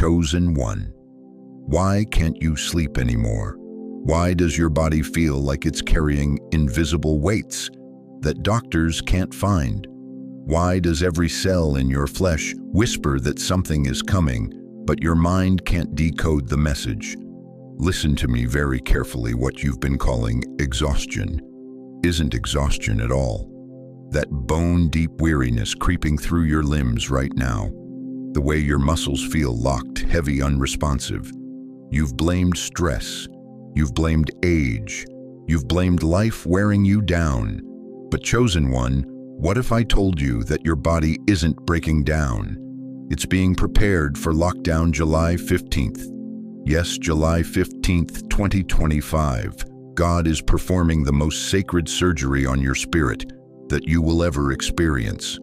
Chosen one. Why can't you sleep anymore? Why does your body feel like it's carrying invisible weights that doctors can't find? Why does every cell in your flesh whisper that something is coming, but your mind can't decode the message? Listen to me very carefully. What you've been calling exhaustion isn't exhaustion at all. That bone-deep weariness creeping through your limbs right now, the way your muscles feel locked, heavy, unresponsive. You've blamed stress. You've blamed age. You've blamed life wearing you down. But chosen one, what if I told you that your body isn't breaking down? It's being prepared for lockdown July 15th. Yes, July 15th, 2025. God is performing the most sacred surgery on your spirit that you will ever experience.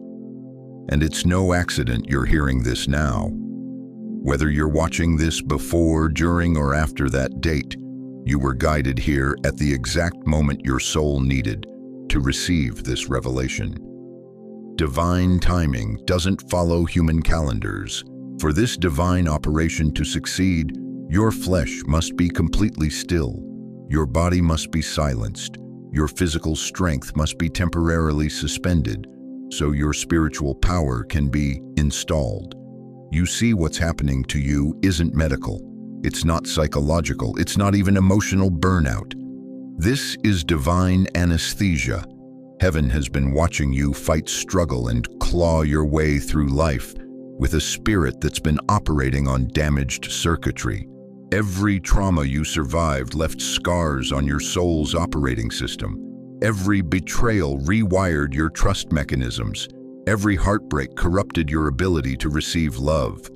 And it's no accident you're hearing this now. Whether you're watching this before, during, or after that date, you were guided here at the exact moment your soul needed to receive this revelation. Divine timing doesn't follow human calendars. For this divine operation to succeed, your flesh must be completely still. Your body must be silenced. Your physical strength must be temporarily suspended so your spiritual power can be installed. You see, what's happening to you isn't medical. It's not psychological. It's not even emotional burnout. This is divine anesthesia. Heaven has been watching you fight, struggle, and claw your way through life with a spirit that's been operating on damaged circuitry. Every trauma you survived left scars on your soul's operating system. Every betrayal rewired your trust mechanisms. Every heartbreak corrupted your ability to receive love.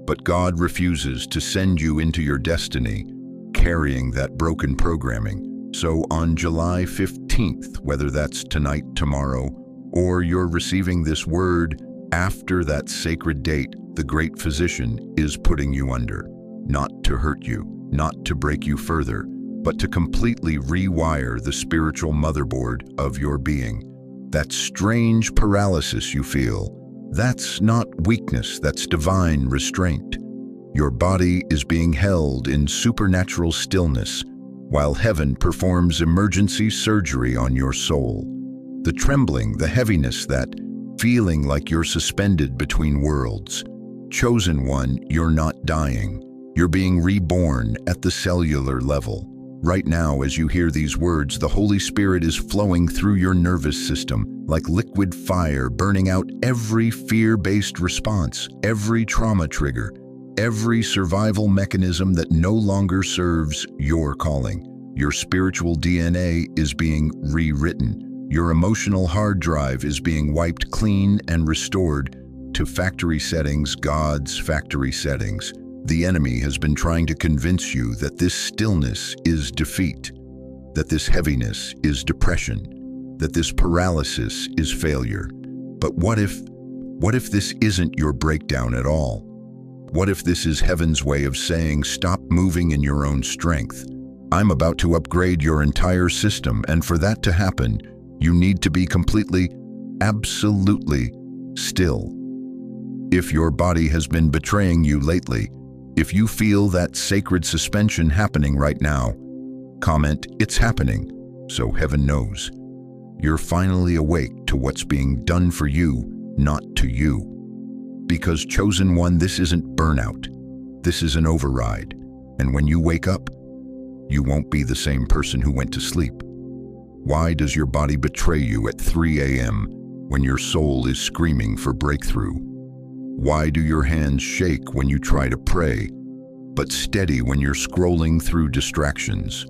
But God refuses to send you into your destiny carrying that broken programming. So on July 15th, whether that's tonight, tomorrow, or you're receiving this word after that sacred date, the great physician is putting you under. Not to hurt you, not to break you further, but to completely rewire the spiritual motherboard of your being. That strange paralysis you feel, that's not weakness, that's divine restraint. Your body is being held in supernatural stillness while heaven performs emergency surgery on your soul. The trembling, the heaviness, that feeling like you're suspended between worlds. Chosen one, you're not dying. You're being reborn at the cellular level. Right now, as you hear these words, the Holy Spirit is flowing through your nervous system like liquid fire, burning out every fear-based response, every trauma trigger, every survival mechanism that no longer serves your calling. Your spiritual DNA is being rewritten. Your emotional hard drive is being wiped clean and restored to factory settings, God's factory settings. The enemy has been trying to convince you that this stillness is defeat, that this heaviness is depression, that this paralysis is failure. But what if this isn't your breakdown at all? What if this is heaven's way of saying, stop moving in your own strength? I'm about to upgrade your entire system, and for that to happen, you need to be completely, absolutely still. If your body has been betraying you lately, if you feel that sacred suspension happening right now, comment, "It's happening," so heaven knows. You're finally awake to what's being done for you, not to you. Because chosen one, this isn't burnout. This is an override. And when you wake up, you won't be the same person who went to sleep. Why does your body betray you at 3 a.m. when your soul is screaming for breakthrough? Why do your hands shake when you try to pray, but steady when you're scrolling through distractions?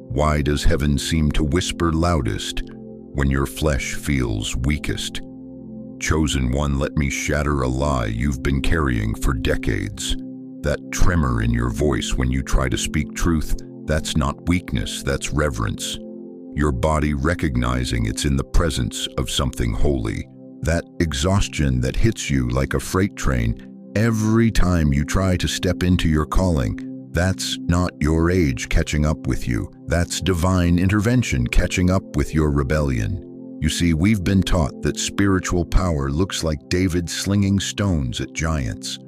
Why does heaven seem to whisper loudest when your flesh feels weakest? Chosen one, let me shatter a lie you've been carrying for decades. That tremor in your voice when you try to speak truth, that's not weakness, that's reverence. Your body recognizing it's in the presence of something holy. That exhaustion that hits you like a freight train every time you try to step into your calling, that's not your age catching up with you. That's divine intervention catching up with your rebellion. You see, we've been taught that spiritual power looks like David slinging stones at giants,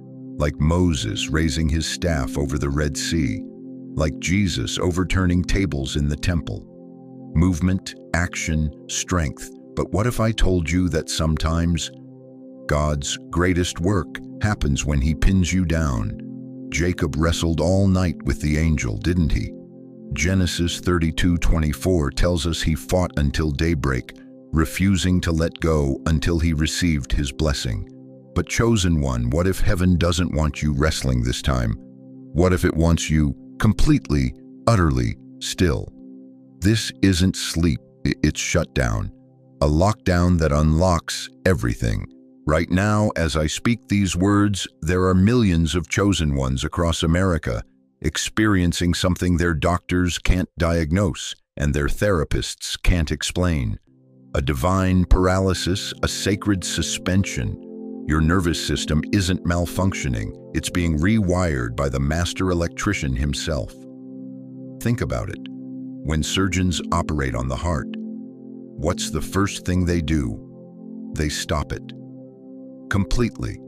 like Moses raising his staff over the Red Sea, like Jesus overturning tables in the temple. Movement, action, strength. But what if I told you that sometimes God's greatest work happens when he pins you down? Jacob wrestled all night with the angel, didn't he? Genesis 32:24 tells us he fought until daybreak, refusing to let go until he received his blessing. But chosen one, what if heaven doesn't want you wrestling this time? What if it wants you completely, utterly still? This isn't sleep, it's shutdown. A lockdown that unlocks everything. Right now, as I speak these words, there are millions of chosen ones across America experiencing something their doctors can't diagnose and their therapists can't explain. A divine paralysis, a sacred suspension. Your nervous system isn't malfunctioning, it's being rewired by the master electrician himself. Think about it. When surgeons operate on the heart, what's the first thing they do? They stop it. Completely.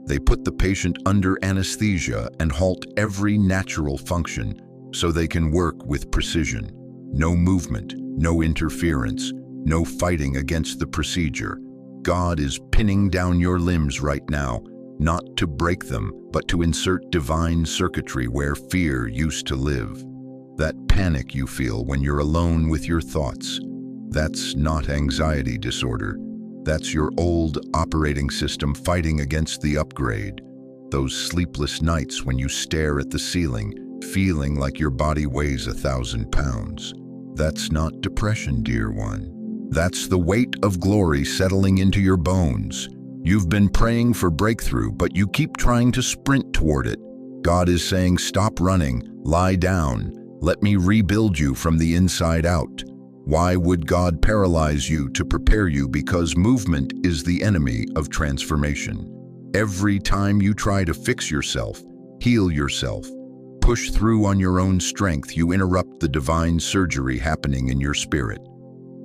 They put the patient under anesthesia and halt every natural function so they can work with precision. No movement, no interference, no fighting against the procedure. God is pinning down your limbs right now, not to break them, but to insert divine circuitry where fear used to live. That panic you feel when you're alone with your thoughts, that's not anxiety disorder. That's your old operating system fighting against the upgrade. Those sleepless nights when you stare at the ceiling, feeling like your body weighs 1,000 pounds. That's not depression, dear one. That's the weight of glory settling into your bones. You've been praying for breakthrough, but you keep trying to sprint toward it. God is saying, stop running, lie down. Let me rebuild you from the inside out. Why would God paralyze you to prepare you? Because movement is the enemy of transformation. Every time you try to fix yourself, heal yourself, push through on your own strength, you interrupt the divine surgery happening in your spirit.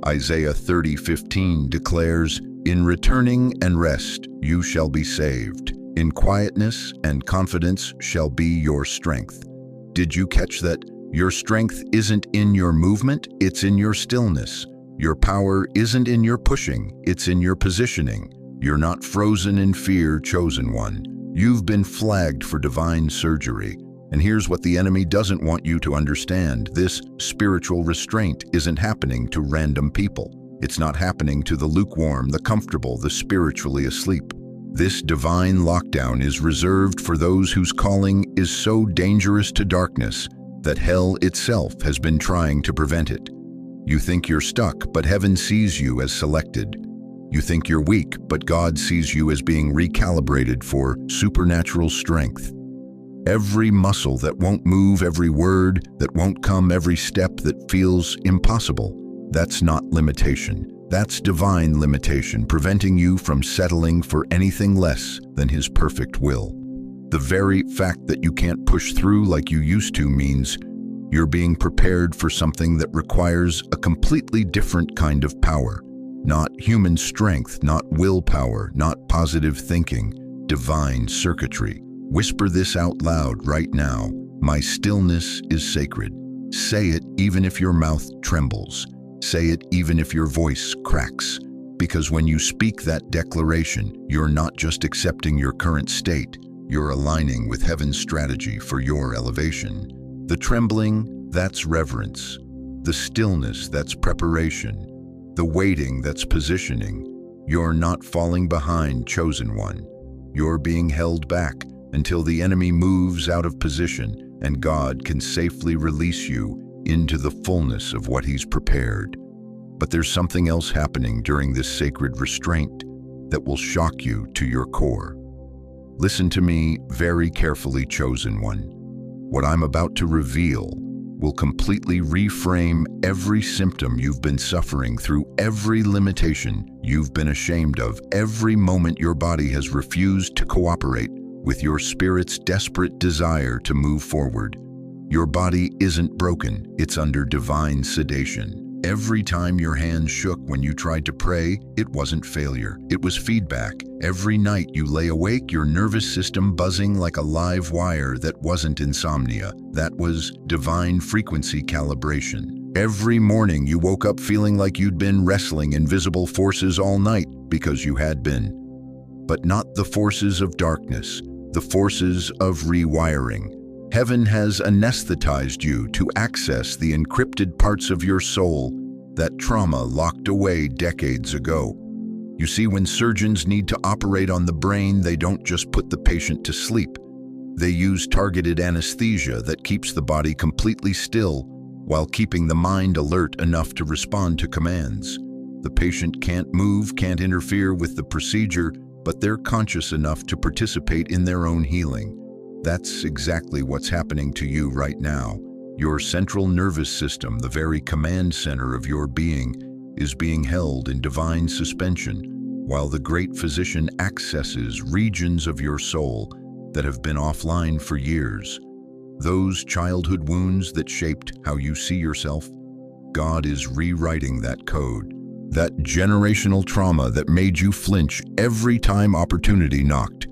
Isaiah 30:15 declares, "In returning and rest you shall be saved. In quietness and confidence shall be your strength." Did you catch that? Your strength isn't in your movement, it's in your stillness. Your power isn't in your pushing, it's in your positioning. You're not frozen in fear, chosen one. You've been flagged for divine surgery. And here's what the enemy doesn't want you to understand. This spiritual restraint isn't happening to random people. It's not happening to the lukewarm, the comfortable, the spiritually asleep. This divine lockdown is reserved for those whose calling is so dangerous to darkness that hell itself has been trying to prevent it. You think you're stuck, but heaven sees you as selected. You think you're weak, but God sees you as being recalibrated for supernatural strength. Every muscle that won't move, every word that won't come, every step that feels impossible, that's not limitation. That's divine limitation, preventing you from settling for anything less than His perfect will. The very fact that you can't push through like you used to means you're being prepared for something that requires a completely different kind of power. Not human strength, not willpower, not positive thinking, divine circuitry. Whisper this out loud right now. My stillness is sacred. Say it even if your mouth trembles. Say it even if your voice cracks. Because when you speak that declaration, you're not just accepting your current state, you're aligning with heaven's strategy for your elevation. The trembling, that's reverence. The stillness, that's preparation. The waiting, that's positioning. You're not falling behind, chosen one. You're being held back until the enemy moves out of position and God can safely release you into the fullness of what He's prepared. But there's something else happening during this sacred restraint that will shock you to your core. Listen to me very carefully, chosen one. What I'm about to reveal will completely reframe every symptom you've been suffering through, every limitation you've been ashamed of, every moment your body has refused to cooperate with your spirit's desperate desire to move forward. Your body isn't broken, it's under divine sedation. Every time your hands shook when you tried to pray, it wasn't failure, it was feedback. Every night you lay awake, your nervous system buzzing like a live wire. That wasn't insomnia, that was divine frequency calibration. Every morning you woke up feeling like you'd been wrestling invisible forces all night, because you had been. But not the forces of darkness, the forces of rewiring. Heaven has anesthetized you to access the encrypted parts of your soul that trauma locked away decades ago. You see, when surgeons need to operate on the brain, they don't just put the patient to sleep. They use targeted anesthesia that keeps the body completely still while keeping the mind alert enough to respond to commands. The patient can't move, can't interfere with the procedure, but they're conscious enough to participate in their own healing. That's exactly what's happening to you right now. Your central nervous system, the very command center of your being, is being held in divine suspension, while the great physician accesses regions of your soul that have been offline for years. Those childhood wounds that shaped how you see yourself, God is rewriting that code. That generational trauma that made you flinch every time opportunity knocked.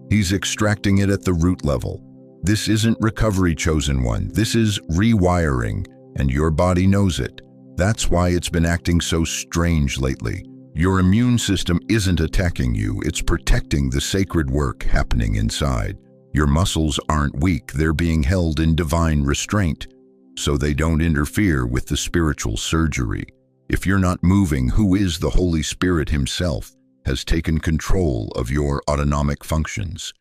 He's extracting it at the root level. This isn't recovery, chosen one. This is rewiring, and your body knows it. That's why it's been acting so strange lately. Your immune system isn't attacking you, it's protecting the sacred work happening inside. Your muscles aren't weak, they're being held in divine restraint, so they don't interfere with the spiritual surgery. If you're not moving, who is the Holy Spirit himself has taken control of your autonomic functions.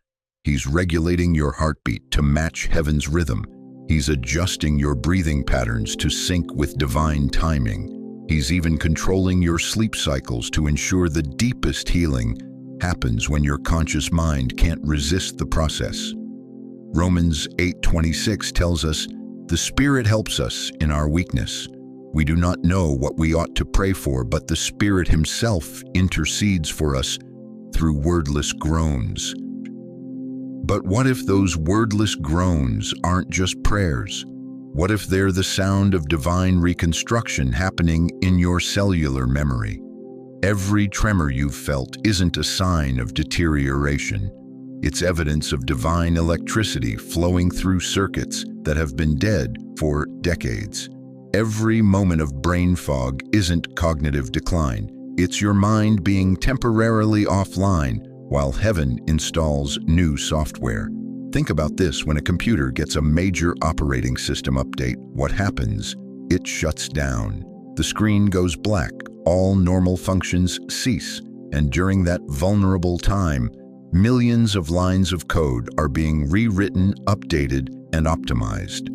He's regulating your heartbeat to match heaven's rhythm. He's adjusting your breathing patterns to sync with divine timing. He's even controlling your sleep cycles to ensure the deepest healing happens when your conscious mind can't resist the process. Romans 8:26 tells us, "The Spirit helps us in our weakness. We do not know what we ought to pray for, but the Spirit himself intercedes for us through wordless groans." But what if those wordless groans aren't just prayers? What if they're the sound of divine reconstruction happening in your cellular memory? Every tremor you've felt isn't a sign of deterioration. It's evidence of divine electricity flowing through circuits that have been dead for decades. Every moment of brain fog isn't cognitive decline. It's your mind being temporarily offline while heaven installs new software. Think about this: when a computer gets a major operating system update, what happens? It shuts down. The screen goes black, all normal functions cease, and during that vulnerable time, millions of lines of code are being rewritten, updated, and optimized.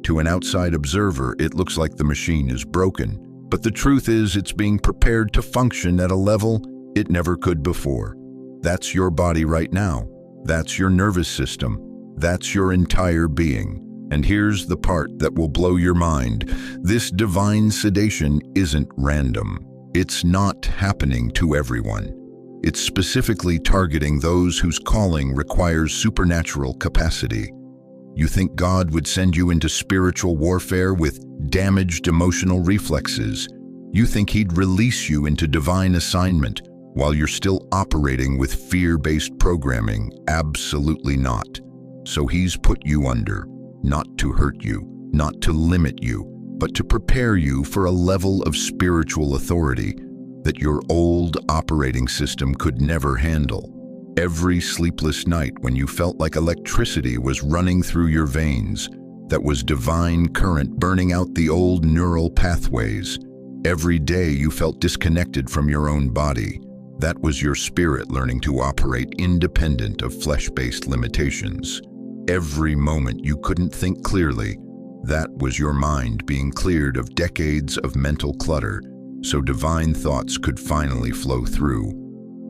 To an outside observer, it looks like the machine is broken, but the truth is it's being prepared to function at a level it never could before. That's your body right now. That's your nervous system. That's your entire being. And here's the part that will blow your mind. This divine sedation isn't random. It's not happening to everyone. It's specifically targeting those whose calling requires supernatural capacity. You think God would send you into spiritual warfare with damaged emotional reflexes. You think he'd release you into divine assignment while you're still operating with fear-based programming. Absolutely not. So he's put you under, not to hurt you, not to limit you, but to prepare you for a level of spiritual authority that your old operating system could never handle. Every sleepless night when you felt like electricity was running through your veins, that was divine current burning out the old neural pathways. Every day you felt disconnected from your own body. That was your spirit learning to operate independent of flesh-based limitations. Every moment you couldn't think clearly, that was your mind being cleared of decades of mental clutter, so divine thoughts could finally flow through.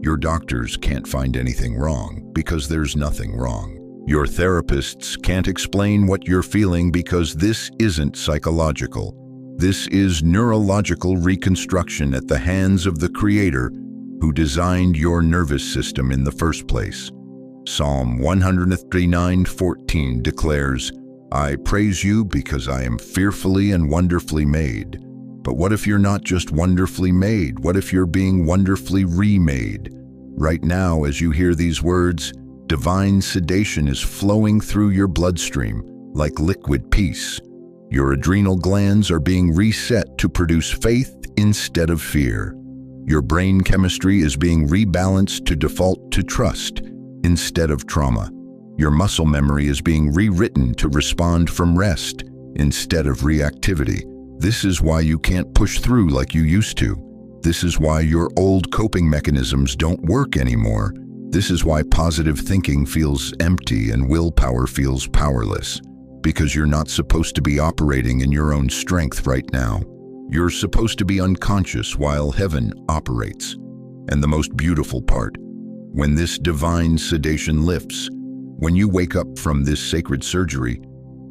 Your doctors can't find anything wrong because there's nothing wrong. Your therapists can't explain what you're feeling because this isn't psychological. This is neurological reconstruction at the hands of the Creator who designed your nervous system in the first place. Psalm 139:14 declares, "I praise you because I am fearfully and wonderfully made." But what if you're not just wonderfully made? What if you're being wonderfully remade? Right now, as you hear these words, divine sedation is flowing through your bloodstream like liquid peace. Your adrenal glands are being reset to produce faith instead of fear. Your brain chemistry is being rebalanced to default to trust instead of trauma. Your muscle memory is being rewritten to respond from rest instead of reactivity. This is why you can't push through like you used to. This is why your old coping mechanisms don't work anymore. This is why positive thinking feels empty and willpower feels powerless. Because you're not supposed to be operating in your own strength right now. You're supposed to be unconscious while heaven operates. And the most beautiful part, when this divine sedation lifts, when you wake up from this sacred surgery,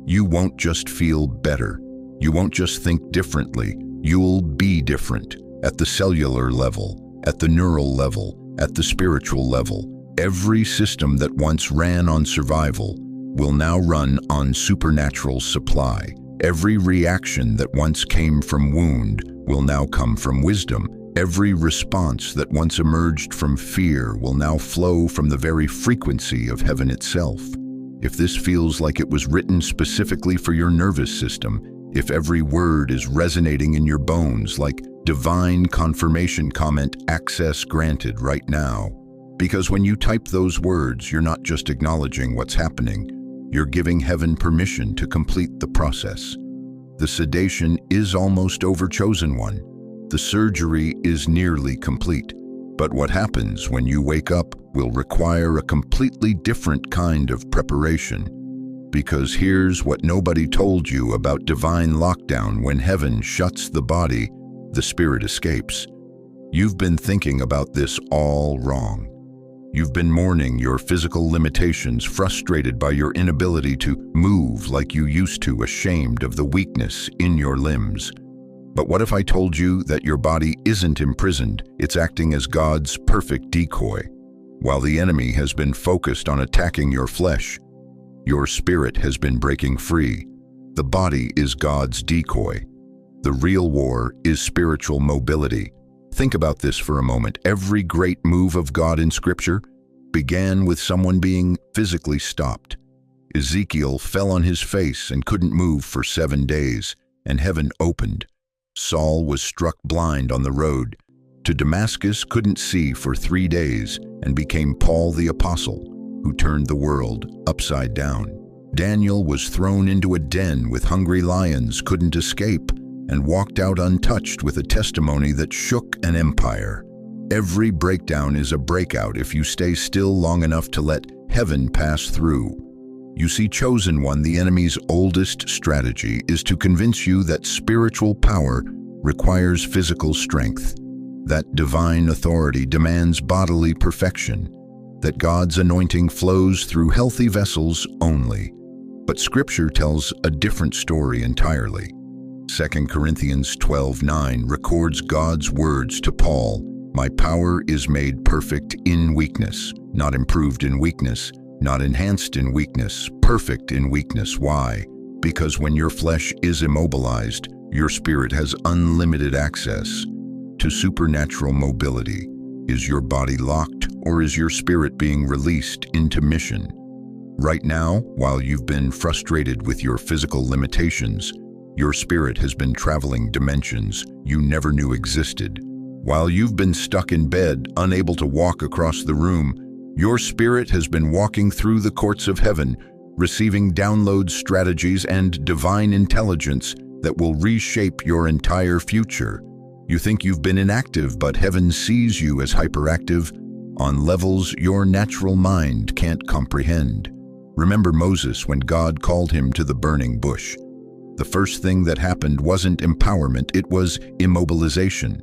you won't just feel better. You won't just think differently. You'll be different at the cellular level, at the neural level, at the spiritual level. Every system that once ran on survival will now run on supernatural supply. Every reaction that once came from wound will now come from wisdom. Every response that once emerged from fear will now flow from the very frequency of heaven itself. If this feels like it was written specifically for your nervous system, if every word is resonating in your bones like divine confirmation, comment access granted right now. Because when you type those words, you're not just acknowledging what's happening, you're giving heaven permission to complete the process. The sedation is almost over, chosen one. The surgery is nearly complete. But what happens when you wake up will require a completely different kind of preparation. Because here's what nobody told you about divine lockdown: when heaven shuts the body, the spirit escapes. You've been thinking about this all wrong. You've been mourning your physical limitations, frustrated by your inability to move like you used to, ashamed of the weakness in your limbs. But what if I told you that your body isn't imprisoned, it's acting as God's perfect decoy? While the enemy has been focused on attacking your flesh, your spirit has been breaking free. The body is God's decoy. The real war is spiritual mobility. Think about this for a moment. Every great move of God in Scripture began with someone being physically stopped. Ezekiel fell on his face and couldn't move for 7 days, and heaven opened. Saul was struck blind on the road to Damascus, couldn't see for 3 days, and became Paul the Apostle, who turned the world upside down. Daniel was thrown into a den with hungry lions, couldn't escape, and walked out untouched with a testimony that shook an empire. Every breakdown is a breakout if you stay still long enough to let heaven pass through. You see, chosen one, the enemy's oldest strategy is to convince you that spiritual power requires physical strength, that divine authority demands bodily perfection, that God's anointing flows through healthy vessels only. But Scripture tells a different story entirely. 2 Corinthians 12:9 records God's words to Paul, "My power is made perfect in weakness," not improved in weakness, not enhanced in weakness, perfect in weakness. Why? Because when your flesh is immobilized, your spirit has unlimited access to supernatural mobility. Is your body locked, or is your spirit being released into mission? Right now, while you've been frustrated with your physical limitations, your spirit has been traveling dimensions you never knew existed. While you've been stuck in bed, unable to walk across the room, your spirit has been walking through the courts of heaven, receiving download strategies and divine intelligence that will reshape your entire future. You think you've been inactive, but heaven sees you as hyperactive on levels your natural mind can't comprehend. Remember Moses when God called him to the burning bush. The first thing that happened wasn't empowerment, it was immobilization.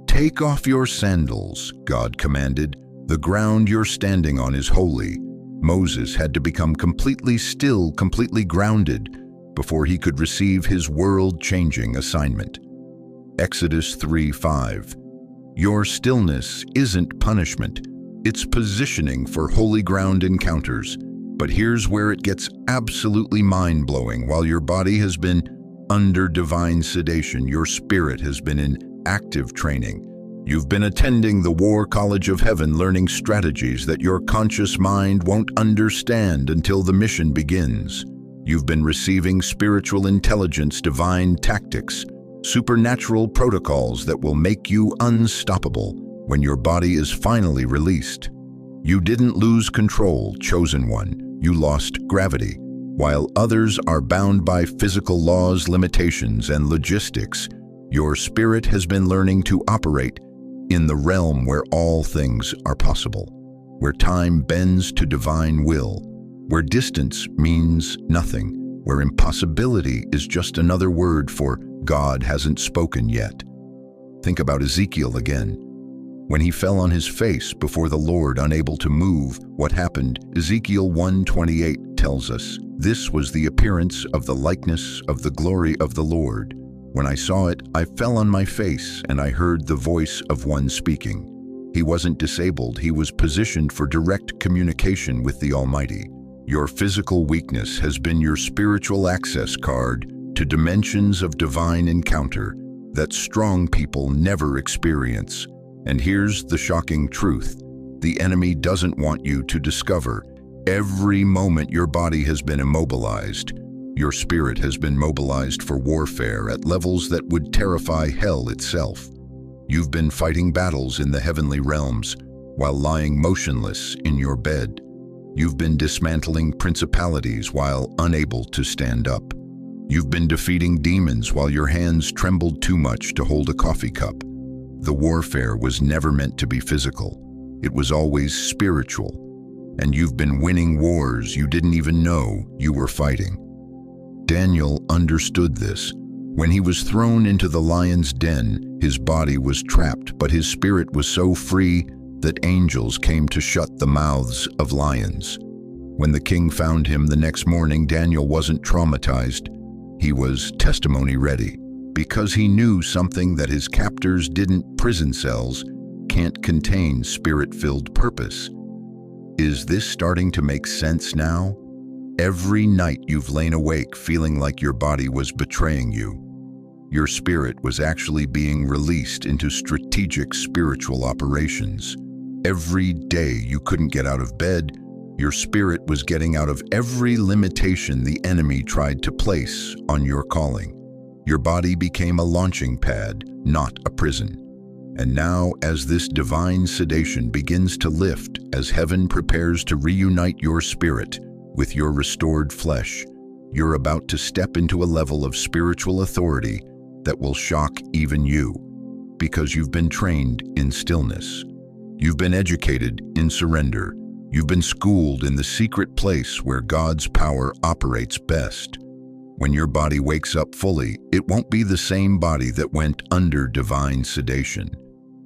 "Take off your sandals," God commanded. "The ground you're standing on is holy." Moses had to become completely still, completely grounded, before he could receive his world-changing assignment. Exodus 3:5. Your stillness isn't punishment, it's positioning for holy ground encounters. But here's where it gets absolutely mind-blowing. While your body has been under divine sedation. Your spirit has been in active training. You've been attending the War College of Heaven, learning strategies that your conscious mind won't understand until the mission begins. You've been receiving spiritual intelligence, divine tactics, supernatural protocols that will make you unstoppable when your body is finally released. You didn't lose control, chosen one. You lost gravity. While others are bound by physical laws, limitations, and logistics, your spirit has been learning to operate in the realm where all things are possible, where time bends to divine will, where distance means nothing, where impossibility is just another word for God hasn't spoken yet. Think about Ezekiel again. When he fell on his face before the Lord, unable to move, what happened? Ezekiel 1:28 tells us, "This was the appearance of the likeness of the glory of the Lord. When I saw it, I fell on my face, and I heard the voice of one speaking." He wasn't disabled, he was positioned for direct communication with the Almighty. Your physical weakness has been your spiritual access card to dimensions of divine encounter that strong people never experience. And here's the shocking truth: the enemy doesn't want you to discover. Every moment your body has been immobilized, your spirit has been mobilized for warfare at levels that would terrify hell itself. You've been fighting battles in the heavenly realms while lying motionless in your bed. You've been dismantling principalities while unable to stand up. You've been defeating demons while your hands trembled too much to hold a coffee cup. The warfare was never meant to be physical. It was always spiritual. And you've been winning wars you didn't even know you were fighting. Daniel understood this. When he was thrown into the lion's den, his body was trapped, but his spirit was so free that angels came to shut the mouths of lions. When the king found him the next morning, Daniel wasn't traumatized. He was testimony ready, because he knew something that his captors didn't. Prison cells can't contain spirit-filled purpose. Is this starting to make sense now? Every night you've lain awake feeling like your body was betraying you. Your spirit was actually being released into strategic spiritual operations. Every day you couldn't get out of bed, your spirit was getting out of every limitation the enemy tried to place on your calling. Your body became a launching pad, not a prison. And now, as this divine sedation begins to lift, as heaven prepares to reunite your spirit with your restored flesh, you're about to step into a level of spiritual authority that will shock even you, because you've been trained in stillness. You've been educated in surrender. You've been schooled in the secret place where God's power operates best. When your body wakes up fully, it won't be the same body that went under divine sedation.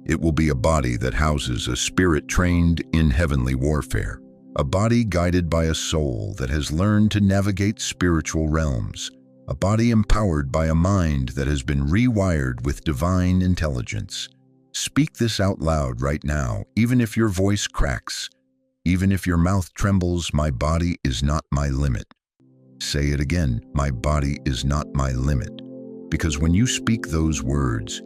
It will be a body that houses a spirit trained in heavenly warfare. A body guided by a soul that has learned to navigate spiritual realms. A body empowered by a mind that has been rewired with divine intelligence. Speak this out loud right now, even if your voice cracks, even if your mouth trembles. My body is not my limit. Say it again, my body is not my limit. Because when you speak those words,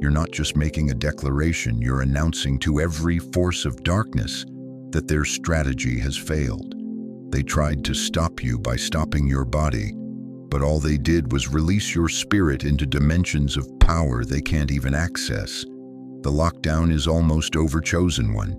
you're not just making a declaration, you're announcing to every force of darkness that their strategy has failed. They tried to stop you by stopping your body, but all they did was release your spirit into dimensions of power they can't even access. The lockdown is almost over, chosen one.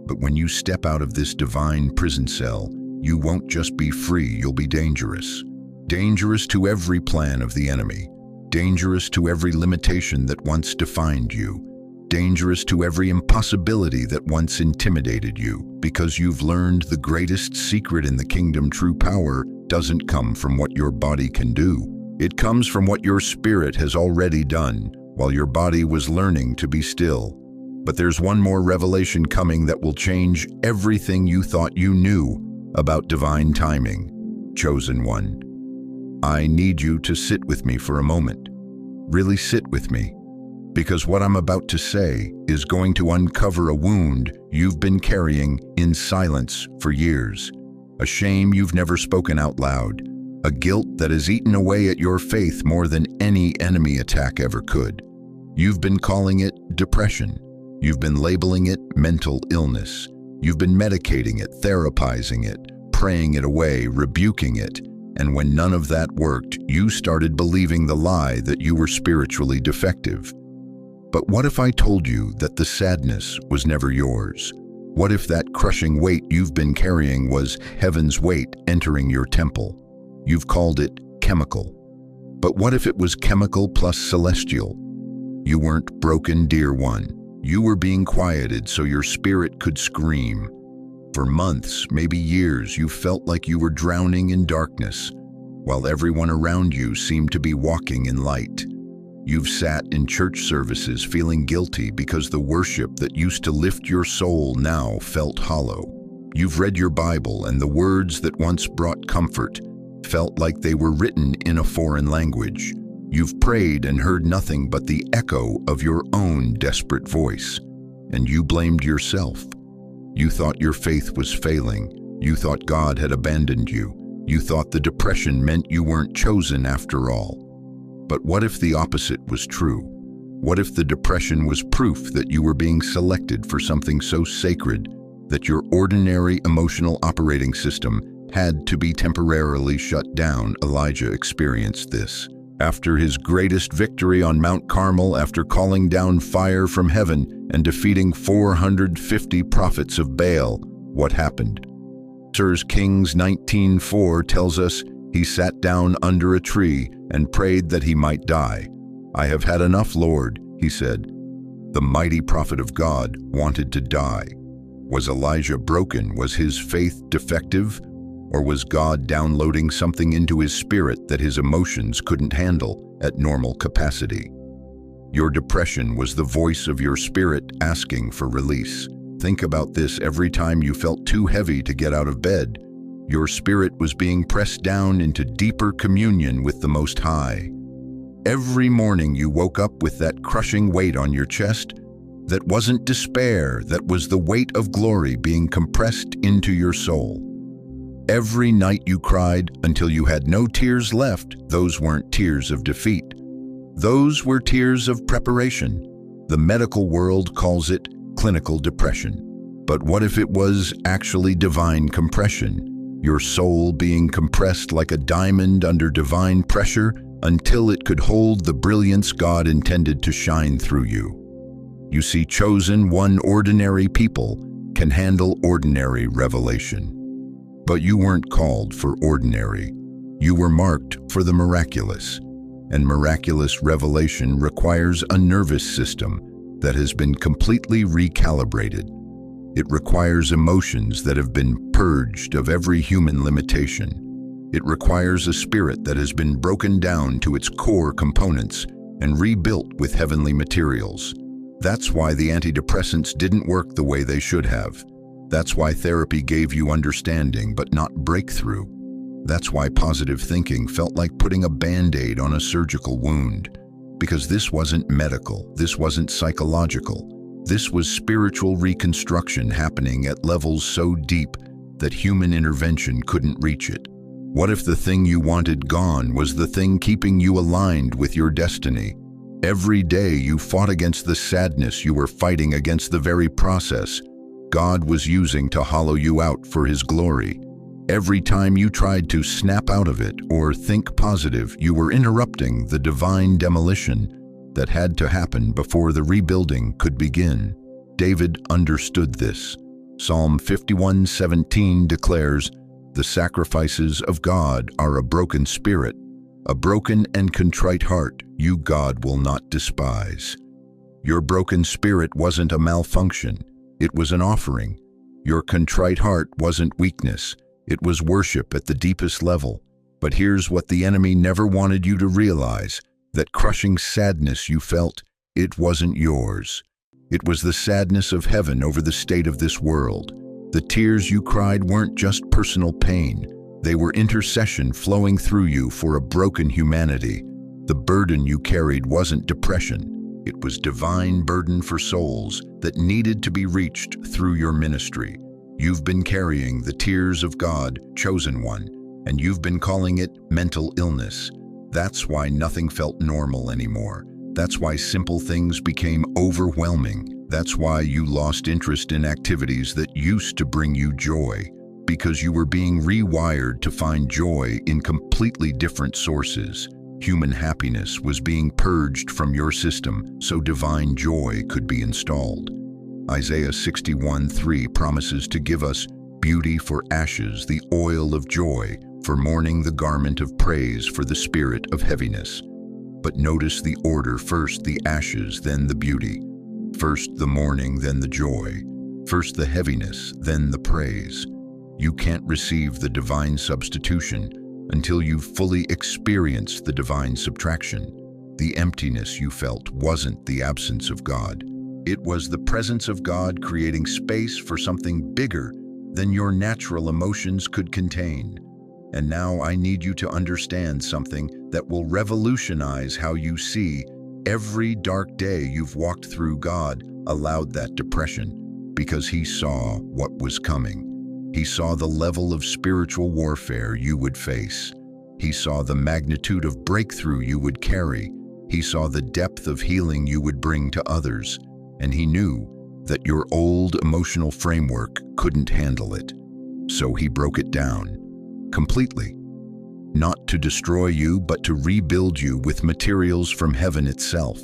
But when you step out of this divine prison cell, you won't just be free, you'll be dangerous. Dangerous to every plan of the enemy. Dangerous to every limitation that once defined you. Dangerous to every impossibility that once intimidated you, because you've learned the greatest secret in the kingdom. True power doesn't come from what your body can do. It comes from what your spirit has already done, while your body was learning to be still. But there's one more revelation coming that will change everything you thought you knew about divine timing. Chosen one, I need you to sit with me for a moment. Really sit with me. Because what I'm about to say is going to uncover a wound you've been carrying in silence for years. A shame you've never spoken out loud. a guilt that has eaten away at your faith more than any enemy attack ever could. You've been calling it depression. You've been labeling it mental illness. You've been medicating it, therapizing it, praying it away, rebuking it. And when none of that worked, you started believing the lie that you were spiritually defective. But what if I told you that the sadness was never yours? What if that crushing weight you've been carrying was heaven's weight entering your temple? You've called it chemical. But what if it was chemical plus celestial? You weren't broken, dear one. You were being quieted so your spirit could scream. For months, maybe years, you felt like you were drowning in darkness, while everyone around you seemed to be walking in light. You've sat in church services feeling guilty because the worship that used to lift your soul now felt hollow. You've read your Bible and the words that once brought comfort felt like they were written in a foreign language. You've prayed and heard nothing but the echo of your own desperate voice, and you blamed yourself. You thought your faith was failing. You thought God had abandoned you. You thought the depression meant you weren't chosen after all. But what if the opposite was true? What if the depression was proof that you were being selected for something so sacred that your ordinary emotional operating system had to be temporarily shut down? Elijah experienced this. After his greatest victory on Mount Carmel, after calling down fire from heaven and defeating 450 prophets of Baal, what happened? 1 Kings 19:4 tells us he sat down under a tree and prayed that he might die. "I have had enough, Lord," he said. The mighty prophet of God wanted to die. Was Elijah broken? Was his faith defective? Or was God downloading something into his spirit that his emotions couldn't handle at normal capacity? Your depression was the voice of your spirit asking for release. Think about this: every time you felt too heavy to get out of bed, your spirit was being pressed down into deeper communion with the Most High. Every morning you woke up with that crushing weight on your chest that wasn't despair, that was the weight of glory being compressed into your soul. Every night you cried until you had no tears left. Those weren't tears of defeat. Those were tears of preparation. The medical world calls it clinical depression. But what if it was actually divine compression? Your soul being compressed like a diamond under divine pressure until it could hold the brilliance God intended to shine through you. You see, chosen one, ordinary people can handle ordinary revelation. But you weren't called for ordinary. You were marked for the miraculous. And miraculous revelation requires a nervous system that has been completely recalibrated. It requires emotions that have been purged of every human limitation. It requires a spirit that has been broken down to its core components and rebuilt with heavenly materials. That's why the antidepressants didn't work the way they should have. That's why therapy gave you understanding but not breakthrough. That's why positive thinking felt like putting a Band-Aid on a surgical wound. Because this wasn't medical, this wasn't psychological. This was spiritual reconstruction happening at levels so deep that human intervention couldn't reach it. What if the thing you wanted gone was the thing keeping you aligned with your destiny? Every day you fought against the sadness, you were fighting against the very process God was using to hollow you out for His glory. Every time you tried to snap out of it or think positive, you were interrupting the divine demolition that had to happen before the rebuilding could begin. David understood this. Psalm 51:17 declares, "The sacrifices of God are a broken spirit. A broken and contrite heart, you, God, will not despise." Your broken spirit wasn't a malfunction. It was an offering. Your contrite heart wasn't weakness. It was worship at the deepest level. But here's what the enemy never wanted you to realize: that crushing sadness you felt, it wasn't yours. It was the sadness of heaven over the state of this world. The tears you cried weren't just personal pain. They were intercession flowing through you for a broken humanity. The burden you carried wasn't depression. It was divine burden for souls that needed to be reached through your ministry. You've been carrying the tears of God, chosen one, And you've been calling it mental illness. That's why nothing felt normal anymore. That's why simple things became overwhelming. That's why you lost interest in activities that used to bring you joy, because you were being rewired to find joy in completely different sources. Human happiness was being purged from your system so divine joy could be installed. Isaiah 61:3 promises to give us beauty for ashes, the oil of joy, for mourning, the garment of praise for the spirit of heaviness. But notice the order: first the ashes, then the beauty. First the mourning, then the joy. First the heaviness, then the praise. You can't receive the divine substitution until you've fully experienced the divine subtraction. The emptiness you felt wasn't the absence of God. It was the presence of God creating space for something bigger than your natural emotions could contain. And now I need you to understand something that will revolutionize how you see. Every dark day you've walked through, God allowed that depression because He saw what was coming. He saw the level of spiritual warfare you would face. He saw the magnitude of breakthrough you would carry. He saw the depth of healing you would bring to others. And He knew that your old emotional framework couldn't handle it. So He broke it down completely. Not to destroy you, but to rebuild you with materials from heaven itself.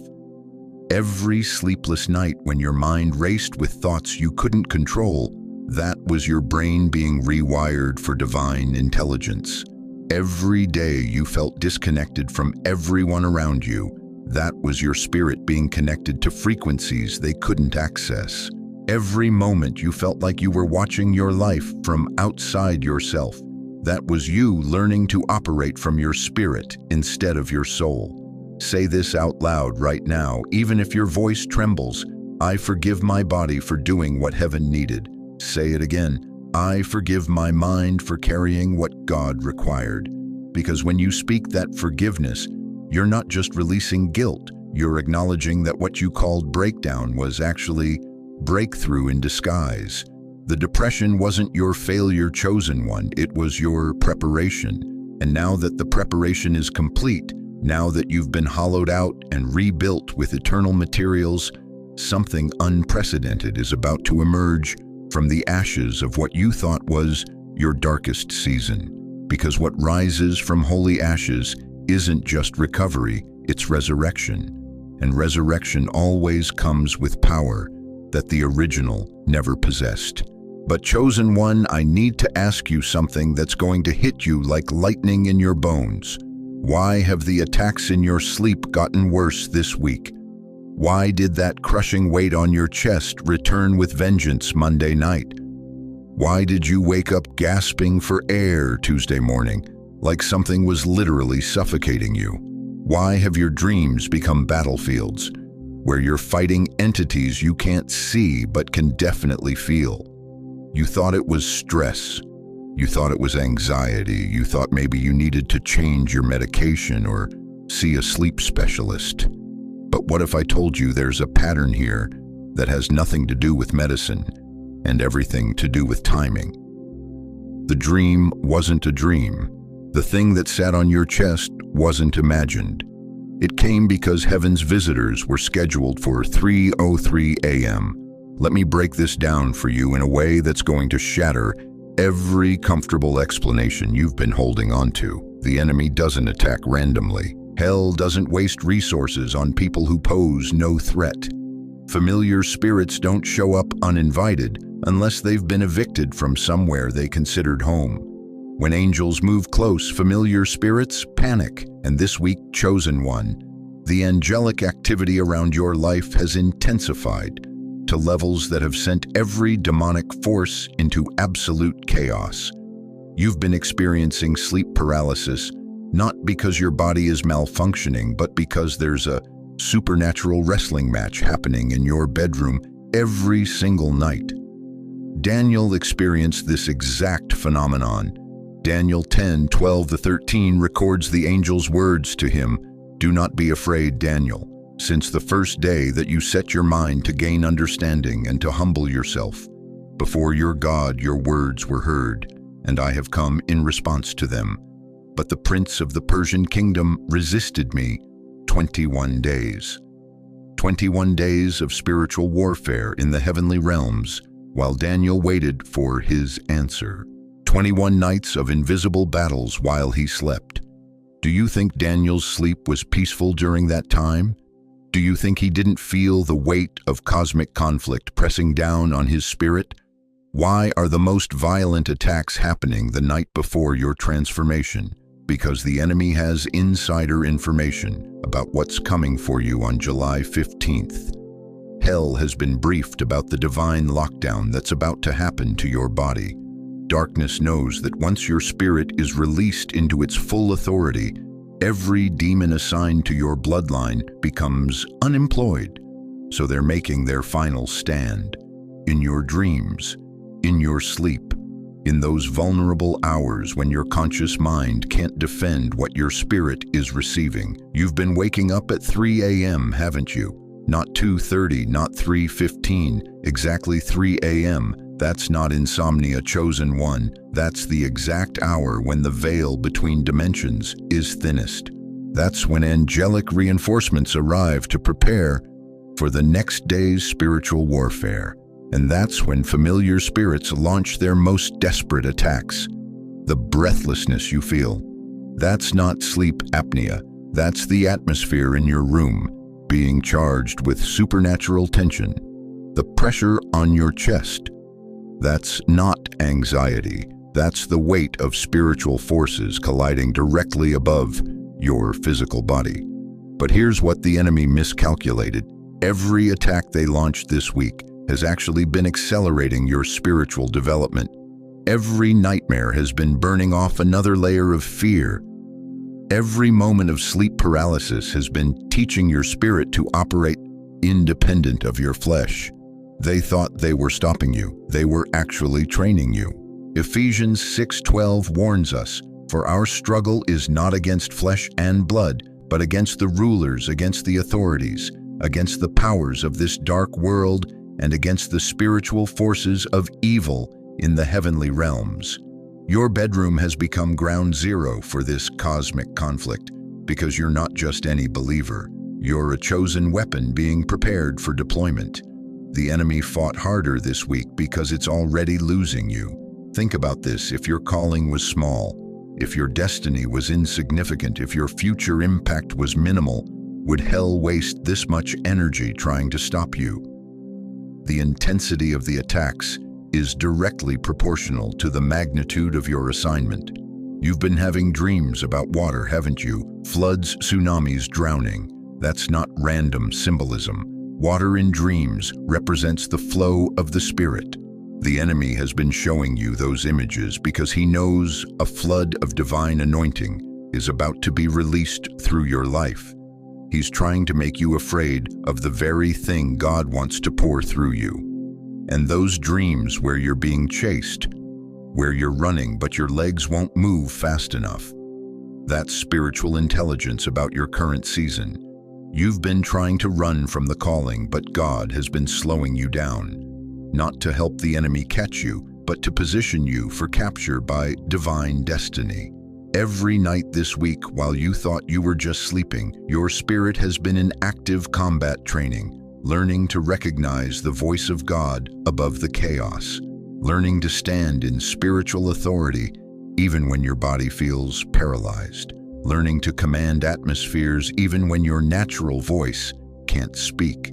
Every sleepless night when your mind raced with thoughts you couldn't control, that was your brain being rewired for divine intelligence. Every day you felt disconnected from everyone around you, that was your spirit being connected to frequencies they couldn't access. Every moment you felt like you were watching your life from outside yourself, that was you learning to operate from your spirit instead of your soul. Say this out loud right now, even if your voice trembles. I forgive my body for doing what heaven needed. Say it again. I forgive my mind for carrying what God required. Because when you speak that forgiveness, you're not just releasing guilt, you're acknowledging that what you called breakdown was actually breakthrough in disguise. The depression wasn't your failure, chosen one, it was your preparation. And now that the preparation is complete, now that you've been hollowed out and rebuilt with eternal materials, something unprecedented is about to emerge from the ashes of what you thought was your darkest season. Because what rises from holy ashes isn't just recovery, it's resurrection. And resurrection always comes with power that the original never possessed. But chosen one, I need to ask you something that's going to hit you like lightning in your bones. Why have the attacks in your sleep gotten worse this week? Why did that crushing weight on your chest return with vengeance Monday night? Why did you wake up gasping for air Tuesday morning, like something was literally suffocating you? Why have your dreams become battlefields, where you're fighting entities you can't see but can definitely feel? You thought it was stress. You thought it was anxiety. You thought maybe you needed to change your medication or see a sleep specialist. But what if I told you there's a pattern here that has nothing to do with medicine and everything to do with timing? The dream wasn't a dream. The thing that sat on your chest wasn't imagined. It came because heaven's visitors were scheduled for 3:03 a.m. Let me break this down for you in a way that's going to shatter every comfortable explanation you've been holding on to. The enemy doesn't attack randomly. Hell doesn't waste resources on people who pose no threat. Familiar spirits don't show up uninvited unless they've been evicted from somewhere they considered home. When angels move close, familiar spirits panic. And this week, chosen one, the angelic activity around your life has intensified to levels that have sent every demonic force into absolute chaos. You've been experiencing sleep paralysis, not because your body is malfunctioning, but because there's a supernatural wrestling match happening in your bedroom every single night. Daniel experienced this exact phenomenon. Daniel 10:12-13 records the angel's words to him. Do not be afraid, Daniel. Since the first day that you set your mind to gain understanding and to humble yourself before your God, your words were heard. and I have come in response to them. But the prince of the Persian kingdom resisted me 21 days. 21 days of spiritual warfare in the heavenly realms, while Daniel waited for his answer. 21 nights of invisible battles while he slept. Do you think Daniel's sleep was peaceful during that time? Do you think he didn't feel the weight of cosmic conflict pressing down on his spirit? Why are the most violent attacks happening the night before your transformation? Because the enemy has insider information about what's coming for you on July 15th. Hell has been briefed about the divine lockdown that's about to happen to your body. Darkness knows that once your spirit is released into its full authority, every demon assigned to your bloodline becomes unemployed. So they're making their final stand. In your dreams, in your sleep, in those vulnerable hours when your conscious mind can't defend what your spirit is receiving. You've been waking up at 3 a.m., haven't you? Not 2:30, not 3:15, exactly 3 a.m. That's not insomnia, chosen one. That's the exact hour when the veil between dimensions is thinnest. That's when angelic reinforcements arrive to prepare for the next day's spiritual warfare. And that's when familiar spirits launch their most desperate attacks. The breathlessness you feel. That's not sleep apnea. That's the atmosphere in your room being charged with supernatural tension. The pressure on your chest. That's not anxiety. That's the weight of spiritual forces colliding directly above your physical body. But here's what the enemy miscalculated. Every attack they launched this week has actually been accelerating your spiritual development. Every nightmare has been burning off another layer of fear. Every moment of sleep paralysis has been teaching your spirit to operate independent of your flesh. They thought they were stopping you. They were actually training you. Ephesians 6:12 warns us, "For our struggle is not against flesh and blood, but against the rulers, against the authorities, against the powers of this dark world, and against the spiritual forces of evil in the heavenly realms." Your bedroom has become ground zero for this cosmic conflict, because you're not just any believer. You're a chosen weapon being prepared for deployment. The enemy fought harder this week because it's already losing you. Think about this: if your calling was small, if your destiny was insignificant, if your future impact was minimal, would hell waste this much energy trying to stop you? The intensity of the attacks is directly proportional to the magnitude of your assignment. You've been having dreams about water, haven't you? Floods, tsunamis, drowning. That's not random symbolism. Water in dreams represents the flow of the Spirit. The enemy has been showing you those images because he knows a flood of divine anointing is about to be released through your life. He's trying to make you afraid of the very thing God wants to pour through you. And those dreams where you're being chased, where you're running but your legs won't move fast enough, that's spiritual intelligence about your current season. You've been trying to run from the calling, but God has been slowing you down, not to help the enemy catch you, but to position you for capture by divine destiny. Every night this week, while you thought you were just sleeping, your spirit has been in active combat training, learning to recognize the voice of God above the chaos, learning to stand in spiritual authority even when your body feels paralyzed, learning to command atmospheres even when your natural voice can't speak.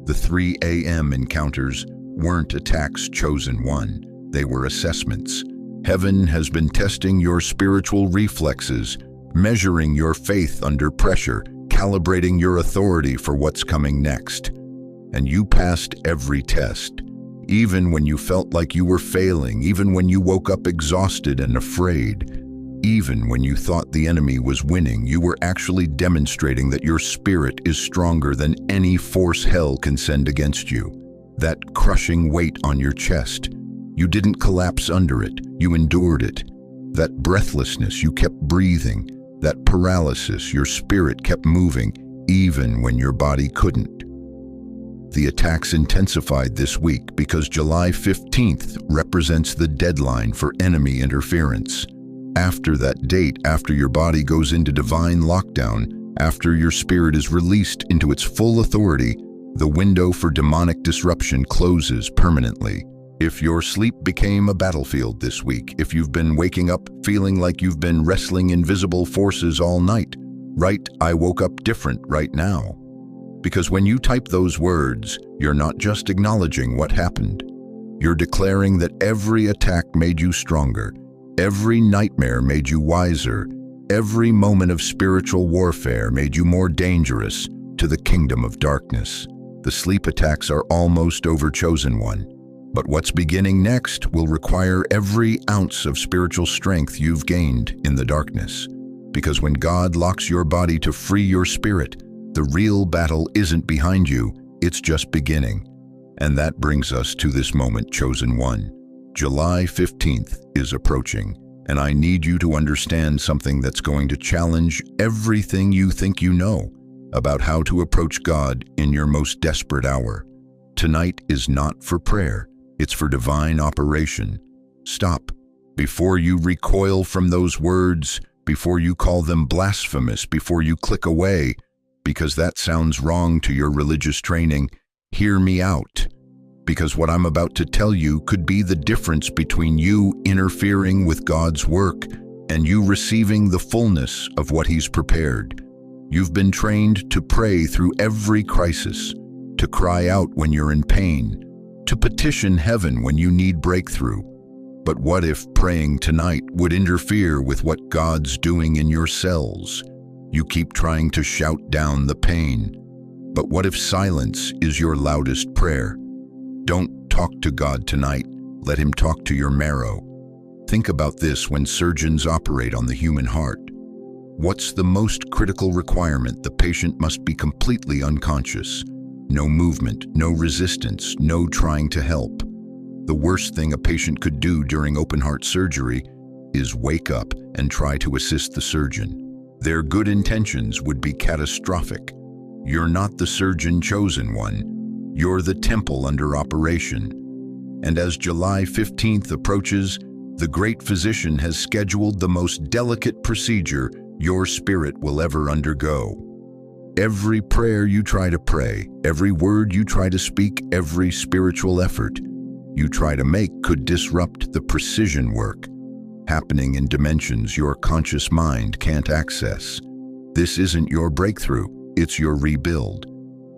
The 3 a.m. encounters weren't attacks, chosen one. They were assessments. Heaven has been testing your spiritual reflexes, measuring your faith under pressure, calibrating your authority for what's coming next. And you passed every test, even when you felt like you were failing, even when you woke up exhausted and afraid, even when you thought the enemy was winning. You were actually demonstrating that your spirit is stronger than any force hell can send against you. That crushing weight on your chest, you didn't collapse under it, you endured it. That breathlessness, you kept breathing. That paralysis, your spirit kept moving, even when your body couldn't. the attacks intensified this week because July 15th represents the deadline for enemy interference. After that date, after your body goes into divine lockdown, after your spirit is released into its full authority, the window for demonic disruption closes permanently. If your sleep became a battlefield this week, if you've been waking up feeling like you've been wrestling invisible forces all night, write, "I woke up different right now." Because when you type those words, you're not just acknowledging what happened. You're declaring that every attack made you stronger, every nightmare made you wiser, every moment of spiritual warfare made you more dangerous to the kingdom of darkness. The sleep attacks are almost over, Chosen One. But what's beginning next will require every ounce of spiritual strength you've gained in the darkness. Because when God locks your body to free your spirit, the real battle isn't behind you, it's just beginning. And that brings us to this moment, Chosen One. July 15th is approaching, and I need you to understand something that's going to challenge everything you think you know about how to approach God in your most desperate hour. Tonight is not for prayer, it's for divine operation. Stop. Before you recoil from those words, before you call them blasphemous, before you click away, because that sounds wrong to your religious training, hear me out. Because what I'm about to tell you could be the difference between you interfering with God's work and you receiving the fullness of what He's prepared. You've been trained to pray through every crisis, to cry out when you're in pain, to petition heaven when you need breakthrough. But what if praying tonight would interfere with what God's doing in your cells? You keep trying to shout down the pain. But what if silence is your loudest prayer? Don't talk to God tonight. Let Him talk to your marrow. Think about this when surgeons operate on the human heart. What's the most critical requirement? The patient must be completely unconscious. No movement, no resistance, no trying to help. The worst thing a patient could do during open-heart surgery is wake up and try to assist the surgeon. Their good intentions would be catastrophic. You're not the surgeon, Chosen One. You're the temple under operation. And as July 15th approaches, the great physician has scheduled the most delicate procedure your spirit will ever undergo. Every prayer you try to pray, every word you try to speak, every spiritual effort you try to make could disrupt the precision work happening in dimensions your conscious mind can't access. This isn't your breakthrough, it's your rebuild.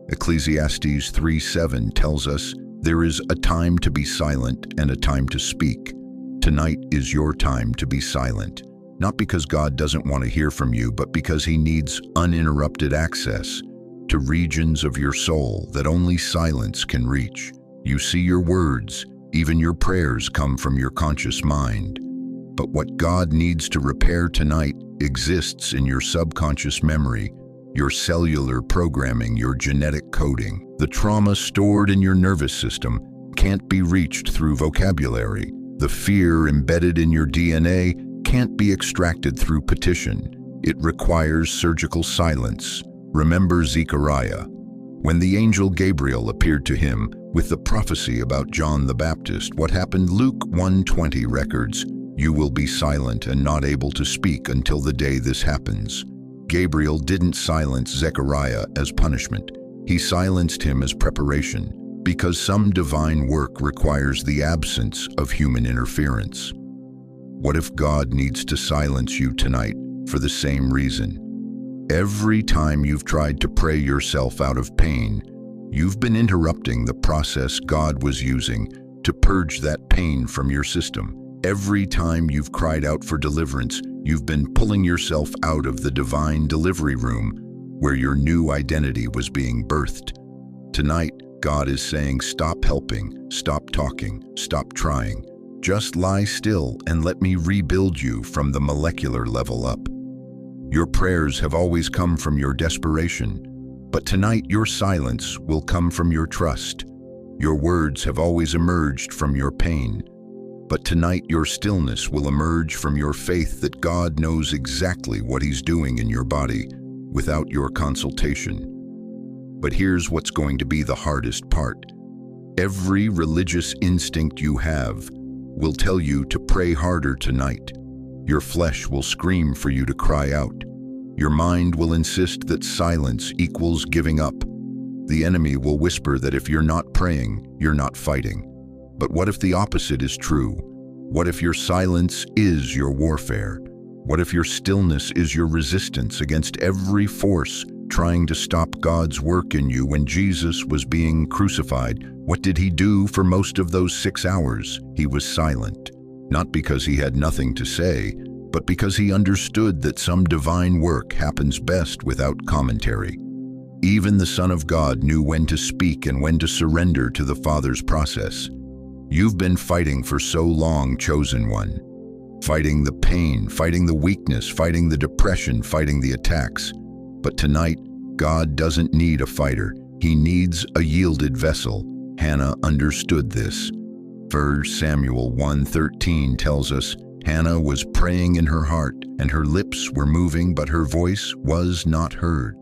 Ecclesiastes 3:7 tells us there is a time to be silent and a time to speak. Tonight is your time to be silent. Not because God doesn't want to hear from you, but because He needs uninterrupted access to regions of your soul that only silence can reach. You see, your words, even your prayers, come from your conscious mind. But what God needs to repair tonight exists in your subconscious memory, your cellular programming, your genetic coding. The trauma stored in your nervous system can't be reached through vocabulary. The fear embedded in your DNA can't be extracted through petition. It requires surgical silence. Remember Zechariah, when the angel Gabriel appeared to him with the prophecy about John the Baptist. What happened? Luke 1:20 records, "You will be silent and not able to speak until the day this happens." Gabriel didn't silence Zechariah as punishment. He silenced him as preparation, because some divine work requires the absence of human interference. What if God needs to silence you tonight for the same reason? Every time you've tried to pray yourself out of pain, you've been interrupting the process God was using to purge that pain from your system. Every time you've cried out for deliverance, you've been pulling yourself out of the divine delivery room where your new identity was being birthed. Tonight, God is saying, stop helping, stop talking, stop trying. Just lie still and let me rebuild you from the molecular level up. Your prayers have always come from your desperation, but tonight your silence will come from your trust. Your words have always emerged from your pain, but tonight your stillness will emerge from your faith that God knows exactly what He's doing in your body without your consultation. But here's what's going to be the hardest part. Every religious instinct you have will tell you to pray harder tonight. Your flesh will scream for you to cry out. Your mind will insist that silence equals giving up. The enemy will whisper that if you're not praying, you're not fighting. But what if the opposite is true? What if your silence is your warfare? What if your stillness is your resistance against every force trying to stop God's work in you? When Jesus was being crucified, what did he do for most of those 6 hours? He was silent, not because he had nothing to say, but because he understood that some divine work happens best without commentary. Even the Son of God knew when to speak and when to surrender to the Father's process. You've been fighting for so long, chosen one. Fighting the pain, fighting the weakness, fighting the depression, fighting the attacks. But tonight, God doesn't need a fighter. He needs a yielded vessel. Hannah understood this. 1 Samuel 1:13 tells us, Hannah was praying in her heart, and her lips were moving, but her voice was not heard.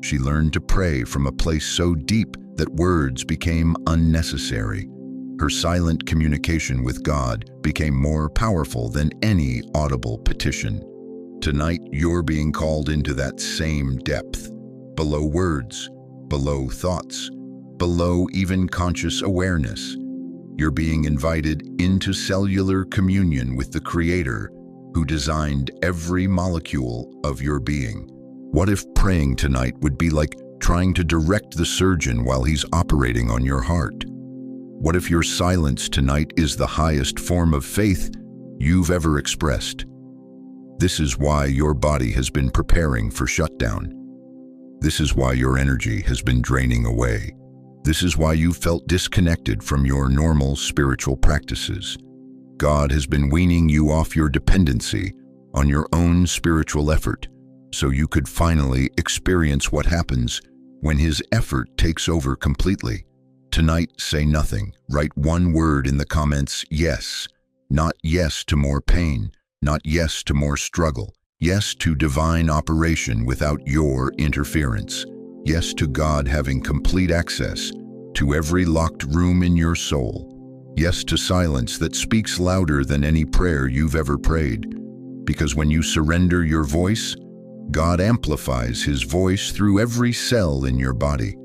She learned to pray from a place so deep that words became unnecessary. Her silent communication with God became more powerful than any audible petition. Tonight, you're being called into that same depth, below words, below thoughts, below even conscious awareness. You're being invited into cellular communion with the Creator who designed every molecule of your being. What if praying tonight would be like trying to direct the surgeon while he's operating on your heart? What if your silence tonight is the highest form of faith you've ever expressed? This is why your body has been preparing for shutdown. This is why your energy has been draining away. This is why you felt disconnected from your normal spiritual practices. God has been weaning you off your dependency on your own spiritual effort, so you could finally experience what happens when His effort takes over completely. Tonight, say nothing. Write one word in the comments, yes. Not yes to more pain, not yes to more struggle. Yes to divine operation without your interference. Yes to God having complete access to every locked room in your soul. Yes to silence that speaks louder than any prayer you've ever prayed. Because when you surrender your voice, God amplifies His voice through every cell in your body.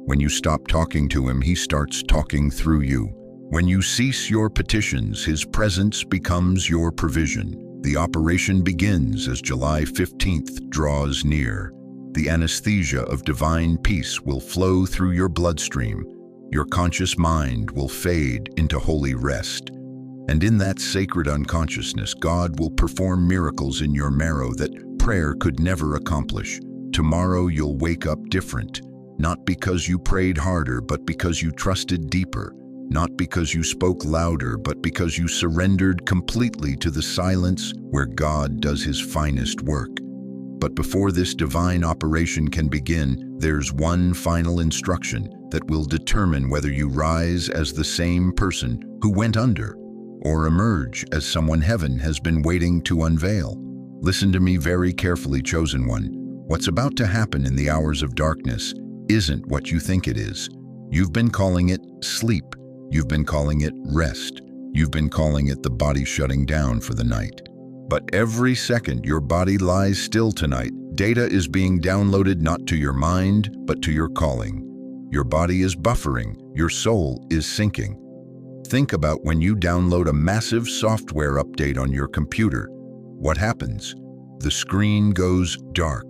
When you stop talking to Him, He starts talking through you. When you cease your petitions, His presence becomes your provision. The operation begins as July 15th draws near. The anesthesia of divine peace will flow through your bloodstream. Your conscious mind will fade into holy rest. And in that sacred unconsciousness, God will perform miracles in your marrow that prayer could never accomplish. Tomorrow you'll wake up different. Not because you prayed harder, but because you trusted deeper. Not because you spoke louder, but because you surrendered completely to the silence where God does His finest work. But before this divine operation can begin, there's one final instruction that will determine whether you rise as the same person who went under, or emerge as someone heaven has been waiting to unveil. Listen to me very carefully, chosen one. What's about to happen in the hours of darkness isn't what you think it is. You've been calling it sleep. You've been calling it rest. You've been calling it the body shutting down for the night. But every second your body lies still tonight, data is being downloaded not to your mind, but to your calling. Your body is buffering. Your soul is sinking. Think about when you download a massive software update on your computer. What happens? The screen goes dark.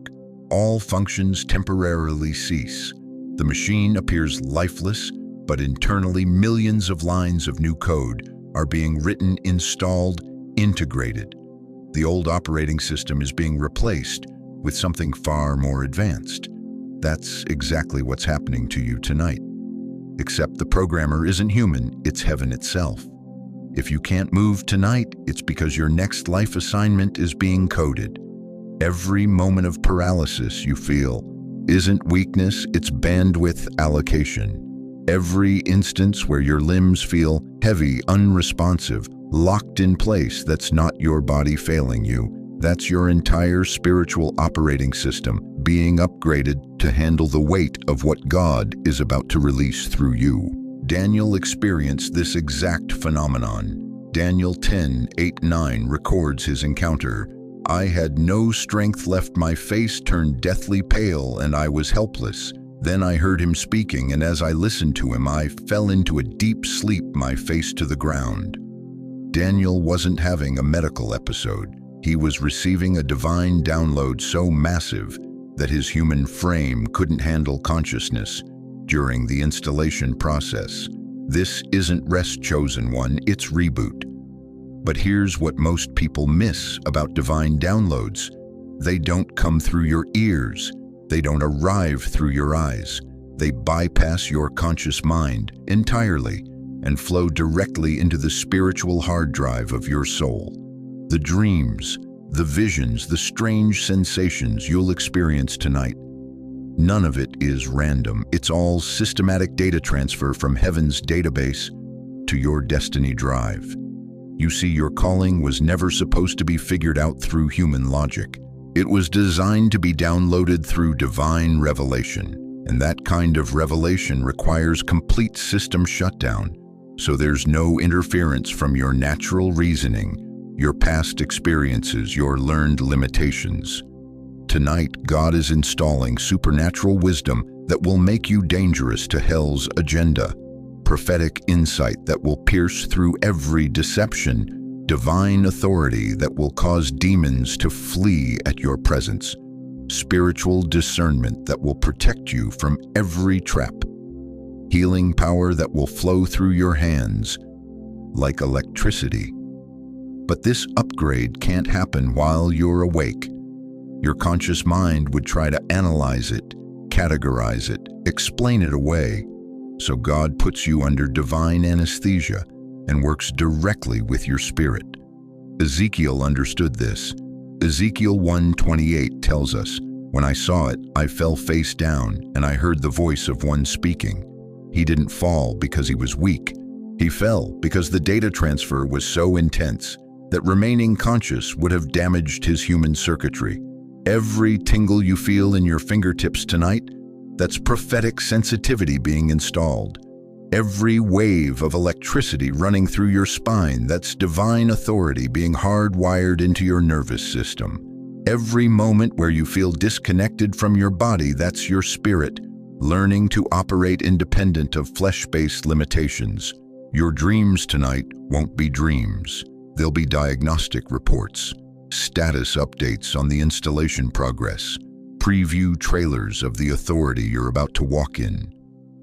All functions temporarily cease. The machine appears lifeless, but internally millions of lines of new code are being written, installed, integrated. The old operating system is being replaced with something far more advanced. That's exactly what's happening to you tonight. Except the programmer isn't human, it's heaven itself. If you can't move tonight, it's because your next life assignment is being coded. Every moment of paralysis you feel isn't weakness, it's bandwidth allocation. Every instance where your limbs feel heavy, unresponsive, locked in place, that's not your body failing you. That's your entire spiritual operating system being upgraded to handle the weight of what God is about to release through you. Daniel experienced this exact phenomenon. Daniel 10:8-9 records his encounter. "I had no strength left, my face turned deathly pale, and I was helpless. Then I heard him speaking, and as I listened to him, I fell into a deep sleep, my face to the ground." Daniel wasn't having a medical episode. He was receiving a divine download so massive that his human frame couldn't handle consciousness during the installation process. This isn't rest, chosen one, it's reboot. But here's what most people miss about divine downloads. They don't come through your ears. They don't arrive through your eyes. They bypass your conscious mind entirely and flow directly into the spiritual hard drive of your soul. The dreams, the visions, the strange sensations you'll experience tonight, none of it is random. It's all systematic data transfer from heaven's database to your destiny drive. You see, your calling was never supposed to be figured out through human logic. It was designed to be downloaded through divine revelation, and that kind of revelation requires complete system shutdown, so there's no interference from your natural reasoning, your past experiences, your learned limitations. Tonight, God is installing supernatural wisdom that will make you dangerous to hell's agenda, prophetic insight that will pierce through every deception, divine authority that will cause demons to flee at your presence, spiritual discernment that will protect you from every trap, healing power that will flow through your hands like electricity. But this upgrade can't happen while you're awake. Your conscious mind would try to analyze it, categorize it, explain it away. So God puts you under divine anesthesia and works directly with your spirit. Ezekiel understood this. Ezekiel 1:28 tells us, "When I saw it, I fell face down, and I heard the voice of one speaking." He didn't fall because he was weak. He fell because the data transfer was so intense that remaining conscious would have damaged his human circuitry. Every tingle you feel in your fingertips tonight, that's prophetic sensitivity being installed. Every wave of electricity running through your spine, that's divine authority being hardwired into your nervous system. Every moment where you feel disconnected from your body, that's your spirit, learning to operate independent of flesh-based limitations. Your dreams tonight won't be dreams. They'll be diagnostic reports, status updates on the installation progress, preview trailers of the authority you're about to walk in.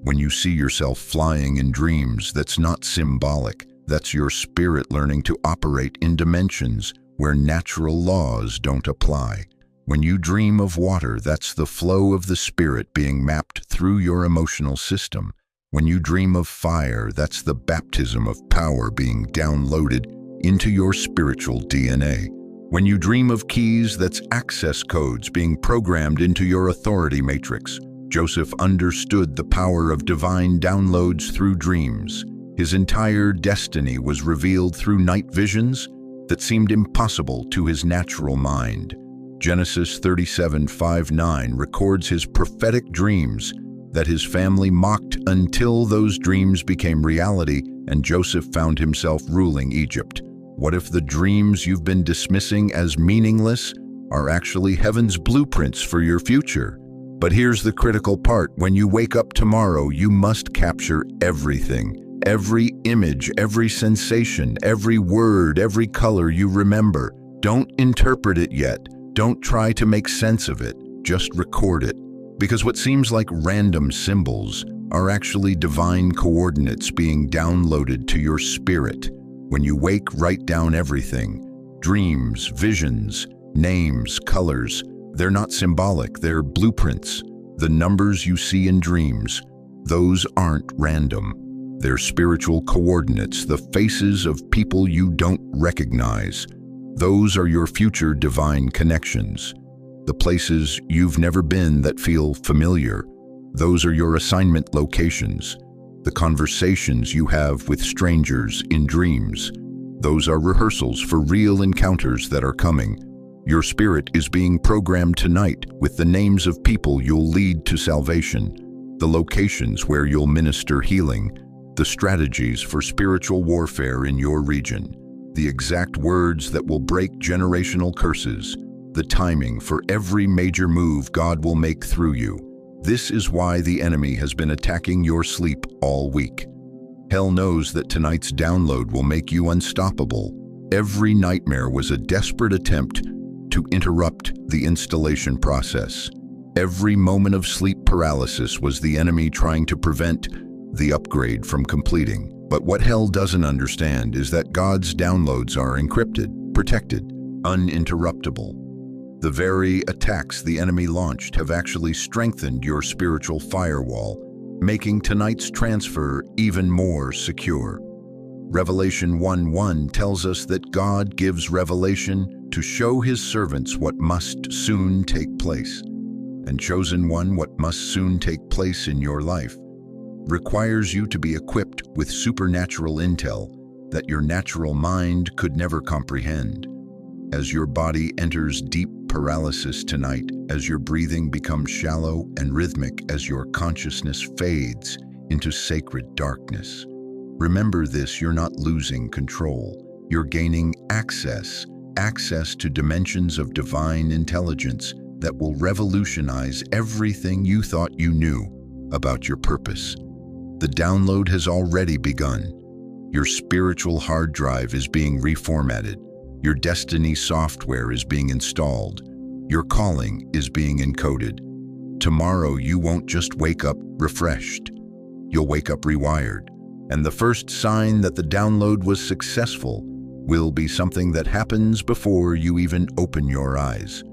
When you see yourself flying in dreams, that's not symbolic. That's your spirit learning to operate in dimensions where natural laws don't apply. When you dream of water, that's the flow of the spirit being mapped through your emotional system. When you dream of fire, that's the baptism of power being downloaded into your spiritual DNA. When you dream of keys, that's access codes being programmed into your authority matrix. Joseph understood the power of divine downloads through dreams. His entire destiny was revealed through night visions that seemed impossible to his natural mind. Genesis 37:5-9 records his prophetic dreams that his family mocked until those dreams became reality and Joseph found himself ruling Egypt. What if the dreams you've been dismissing as meaningless are actually heaven's blueprints for your future? But here's the critical part. When you wake up tomorrow, you must capture everything. Every image, every sensation, every word, every color you remember. Don't interpret it yet. Don't try to make sense of it. Just record it. Because what seems like random symbols are actually divine coordinates being downloaded to your spirit. When you wake, write down everything. Dreams, visions, names, colors. They're not symbolic, they're blueprints. The numbers you see in dreams, those aren't random. They're spiritual coordinates, the faces of people you don't recognize. Those are your future divine connections. The places you've never been that feel familiar, those are your assignment locations. The conversations you have with strangers in dreams, those are rehearsals for real encounters that are coming. Your spirit is being programmed tonight with the names of people you'll lead to salvation, the locations where you'll minister healing, the strategies for spiritual warfare in your region, the exact words that will break generational curses, the timing for every major move God will make through you. This is why the enemy has been attacking your sleep all week. Hell knows that tonight's download will make you unstoppable. Every nightmare was a desperate attempt to interrupt the installation process. Every moment of sleep paralysis was the enemy trying to prevent the upgrade from completing. But what hell doesn't understand is that God's downloads are encrypted, protected, uninterruptible. The very attacks the enemy launched have actually strengthened your spiritual firewall, making tonight's transfer even more secure. Revelation 1:1 tells us that God gives revelation to show his servants what must soon take place. And Chosen One, what must soon take place in your life requires you to be equipped with supernatural intel that your natural mind could never comprehend. As your body enters deep paralysis tonight, as your breathing becomes shallow and rhythmic, as your consciousness fades into sacred darkness, remember this: you're not losing control. You're gaining access to dimensions of divine intelligence that will revolutionize everything you thought you knew about your purpose. The download has already begun. Your spiritual hard drive is being reformatted. Your destiny software is being installed. Your calling is being encoded. Tomorrow you won't just wake up refreshed. You'll wake up rewired. And the first sign that the download was successful will be something that happens before you even open your eyes.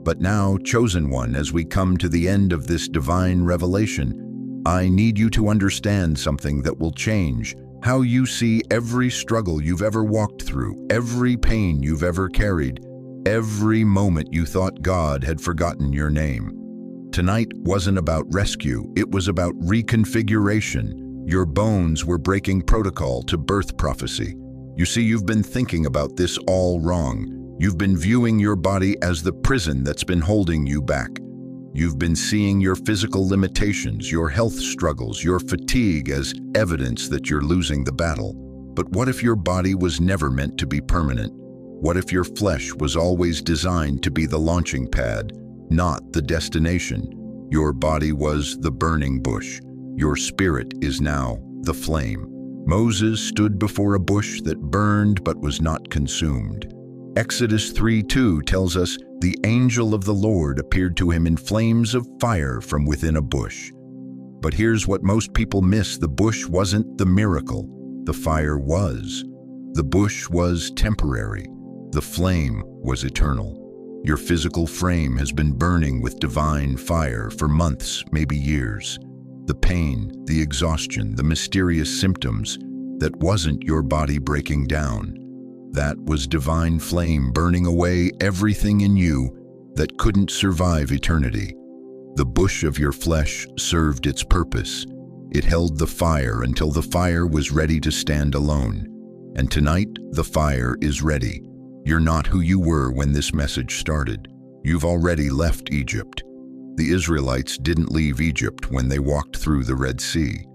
But now, Chosen One, as we come to the end of this divine revelation, I need you to understand something that will change how you see every struggle you've ever walked through, every pain you've ever carried, every moment you thought God had forgotten your name. Tonight wasn't about rescue, it was about reconfiguration. Your bones were breaking protocol to birth prophecy. You see, you've been thinking about this all wrong. You've been viewing your body as the prison that's been holding you back. You've been seeing your physical limitations, your health struggles, your fatigue as evidence that you're losing the battle. But what if your body was never meant to be permanent? What if your flesh was always designed to be the launching pad, not the destination? Your body was the burning bush. Your spirit is now the flame. Moses stood before a bush that burned but was not consumed. Exodus 3:2 tells us the angel of the Lord appeared to him in flames of fire from within a bush. But here's what most people miss: the bush wasn't the miracle, the fire was. The bush was temporary, the flame was eternal. Your physical frame has been burning with divine fire for months, maybe years. The pain, the exhaustion, the mysterious symptoms, that wasn't your body breaking down. That was divine flame burning away everything in you that couldn't survive eternity. The bush of your flesh served its purpose. It held the fire until the fire was ready to stand alone. And tonight, the fire is ready. You're not who you were when this message started. You've already left Egypt. The Israelites didn't leave Egypt when they walked through the Red Sea.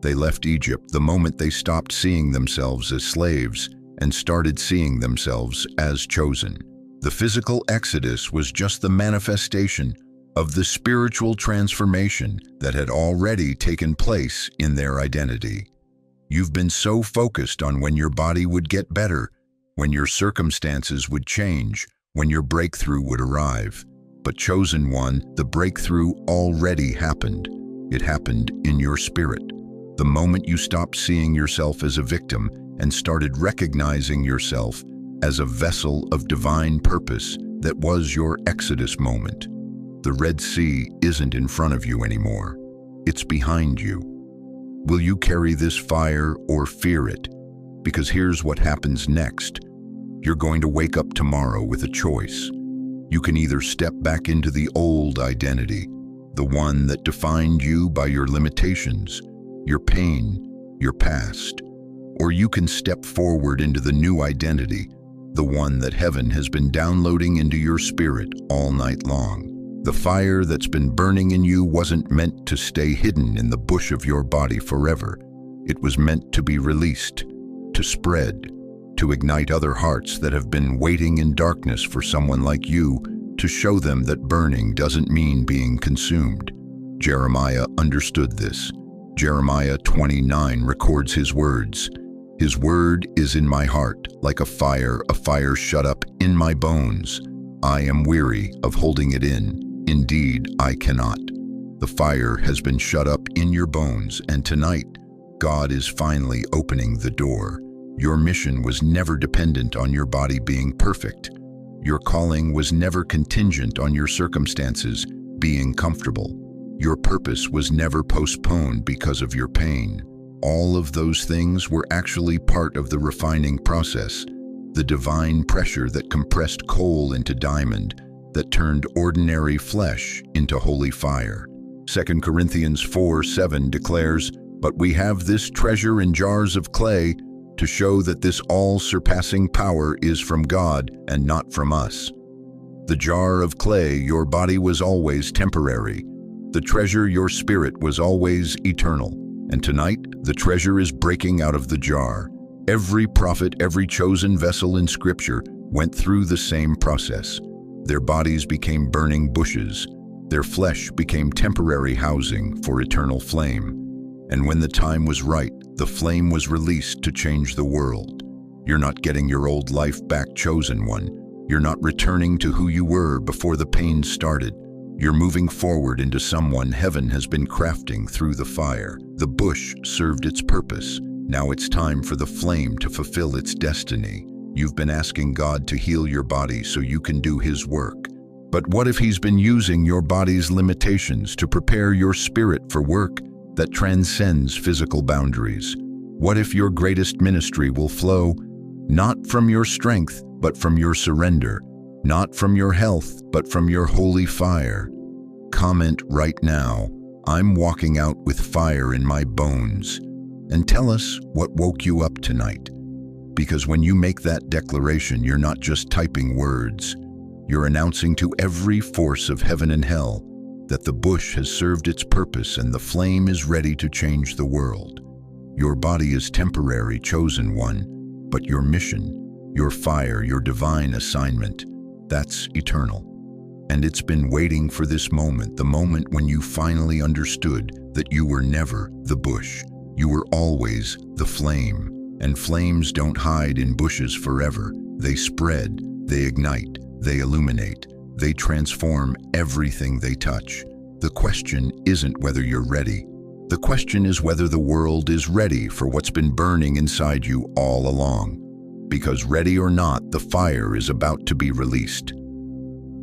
They left Egypt the moment they stopped seeing themselves as slaves and started seeing themselves as chosen. The physical exodus was just the manifestation of the spiritual transformation that had already taken place in their identity. You've been so focused on when your body would get better, when your circumstances would change, when your breakthrough would arrive. But Chosen One, the breakthrough already happened. It happened in your spirit. The moment you stopped seeing yourself as a victim and started recognizing yourself as a vessel of divine purpose, that was your exodus moment. The Red Sea isn't in front of you anymore. It's behind you. Will you carry this fire or fear it? Because here's what happens next. You're going to wake up tomorrow with a choice. You can either step back into the old identity, the one that defined you by your limitations, your pain, your past, or you can step forward into the new identity, the one that heaven has been downloading into your spirit all night long. The fire that's been burning in you wasn't meant to stay hidden in the bush of your body forever. It was meant to be released, to spread, to ignite other hearts that have been waiting in darkness for someone like you to show them that burning doesn't mean being consumed. Jeremiah understood this. Jeremiah 29 records his words. His word is in my heart, like a fire shut up in my bones. I am weary of holding it in. Indeed, I cannot. The fire has been shut up in your bones, and tonight, God is finally opening the door. Your mission was never dependent on your body being perfect. Your calling was never contingent on your circumstances being comfortable. Your purpose was never postponed because of your pain. All of those things were actually part of the refining process, the divine pressure that compressed coal into diamond, that turned ordinary flesh into holy fire. 2 Corinthians 4:7 declares, "But we have this treasure in jars of clay to show that this all-surpassing power is from God and not from us." The jar of clay, your body, was always temporary. The treasure, your spirit, was always eternal. And tonight, the treasure is breaking out of the jar. Every prophet, every chosen vessel in Scripture went through the same process. Their bodies became burning bushes. Their flesh became temporary housing for eternal flame. And when the time was right, the flame was released to change the world. You're not getting your old life back, chosen one. You're not returning to who you were before the pain started. You're moving forward into someone heaven has been crafting through the fire. The bush served its purpose. Now it's time for the flame to fulfill its destiny. You've been asking God to heal your body so you can do His work. But what if He's been using your body's limitations to prepare your spirit for work that transcends physical boundaries? What if your greatest ministry will flow not from your strength, but from your surrender? Not from your health, but from your holy fire? Comment right now, "I'm walking out with fire in my bones," and tell us what woke you up tonight. Because when you make that declaration, you're not just typing words. You're announcing to every force of heaven and hell that the bush has served its purpose and the flame is ready to change the world. Your body is temporary, chosen one, but your mission, your fire, your divine assignment, that's eternal. And it's been waiting for this moment, the moment when you finally understood that you were never the bush. You were always the flame. And flames don't hide in bushes forever. They spread, they ignite, they illuminate, they transform everything they touch. The question isn't whether you're ready. The question is whether the world is ready for what's been burning inside you all along. Because ready or not, the fire is about to be released.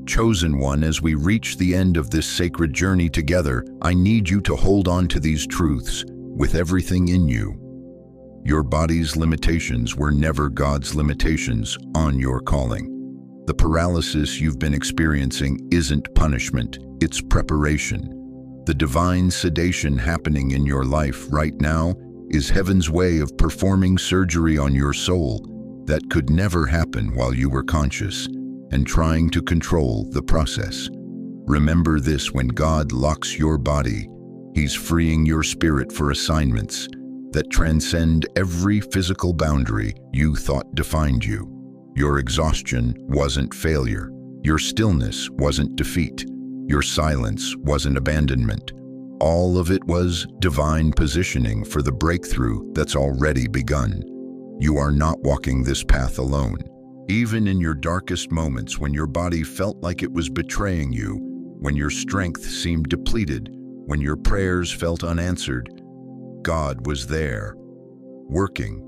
Chosen one, as we reach the end of this sacred journey together, I need you to hold on to these truths with everything in you. Your body's limitations were never God's limitations on your calling. The paralysis you've been experiencing isn't punishment, it's preparation. The divine sedation happening in your life right now is heaven's way of performing surgery on your soul that could never happen while you were conscious and trying to control the process. Remember this: when God locks your body, He's freeing your spirit for assignments that transcend every physical boundary you thought defined you. Your exhaustion wasn't failure. Your stillness wasn't defeat. Your silence wasn't abandonment. All of it was divine positioning for the breakthrough that's already begun. You are not walking this path alone. Even in your darkest moments, when your body felt like it was betraying you, when your strength seemed depleted, when your prayers felt unanswered, God was there, working,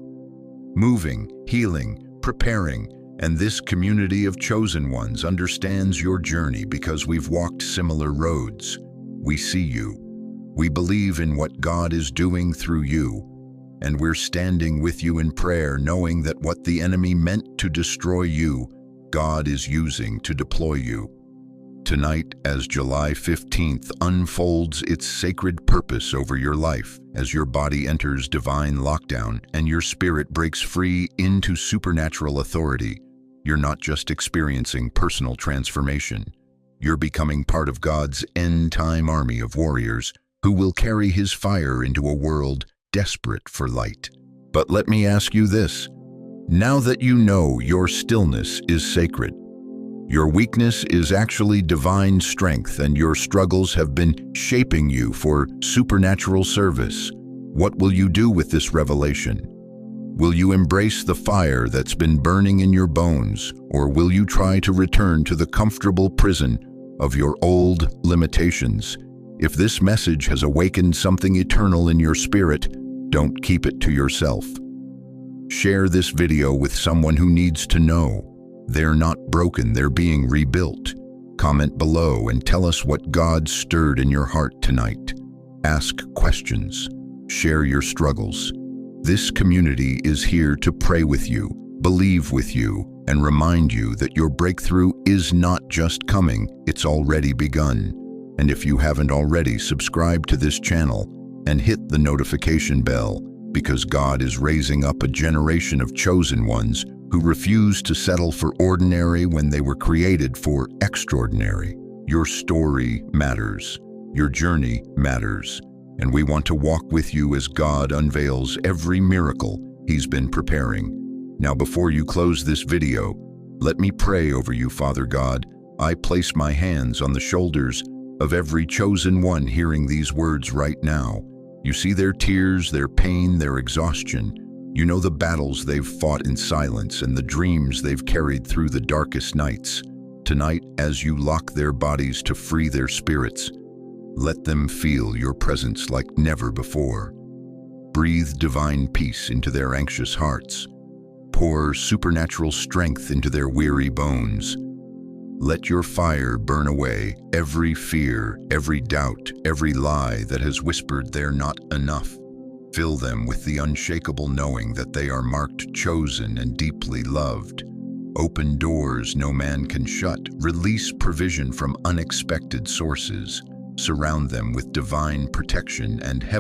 moving, healing, preparing, and this community of chosen ones understands your journey because we've walked similar roads. We see you. We believe in what God is doing through you, and we're standing with you in prayer, knowing that what the enemy meant to destroy you, God is using to deploy you. Tonight, as July 15th unfolds its sacred purpose over your life, as your body enters divine lockdown and your spirit breaks free into supernatural authority, You're not just experiencing personal transformation. You're becoming part of God's end-time army of warriors who will carry His fire into a world desperate for light. But let me ask you this. Now that you know your stillness is sacred, your weakness is actually divine strength, and your struggles have been shaping you for supernatural service, what will you do with this revelation? Will you embrace the fire that's been burning in your bones, or will you try to return to the comfortable prison of your old limitations? If this message has awakened something eternal in your spirit, don't keep it to yourself. Share this video with someone who needs to know. They're not broken, they're being rebuilt. Comment below and tell us what God stirred in your heart tonight. Ask questions. Share your struggles. This community is here to pray with you, believe with you, and remind you that your breakthrough is not just coming, it's already begun. And if you haven't already, subscribe to this channel and hit the notification bell, because God is raising up a generation of chosen ones who refuse to settle for ordinary when they were created for extraordinary. Your story matters. Your journey matters. And we want to walk with you as God unveils every miracle He's been preparing. Now, before you close this video, let me pray over you, Father God. I place my hands on the shoulders of every chosen one hearing these words right now. You see their tears, their pain, their exhaustion. You know the battles they've fought in silence and the dreams they've carried through the darkest nights. Tonight, as you lock their bodies to free their spirits, let them feel your presence like never before. Breathe divine peace into their anxious hearts. Pour supernatural strength into their weary bones. Let your fire burn away every fear, every doubt, every lie that has whispered they're not enough. Fill them with the unshakable knowing that they are marked, chosen, and deeply loved. Open doors no man can shut. Release provision from unexpected sources. Surround them with divine protection and heaven.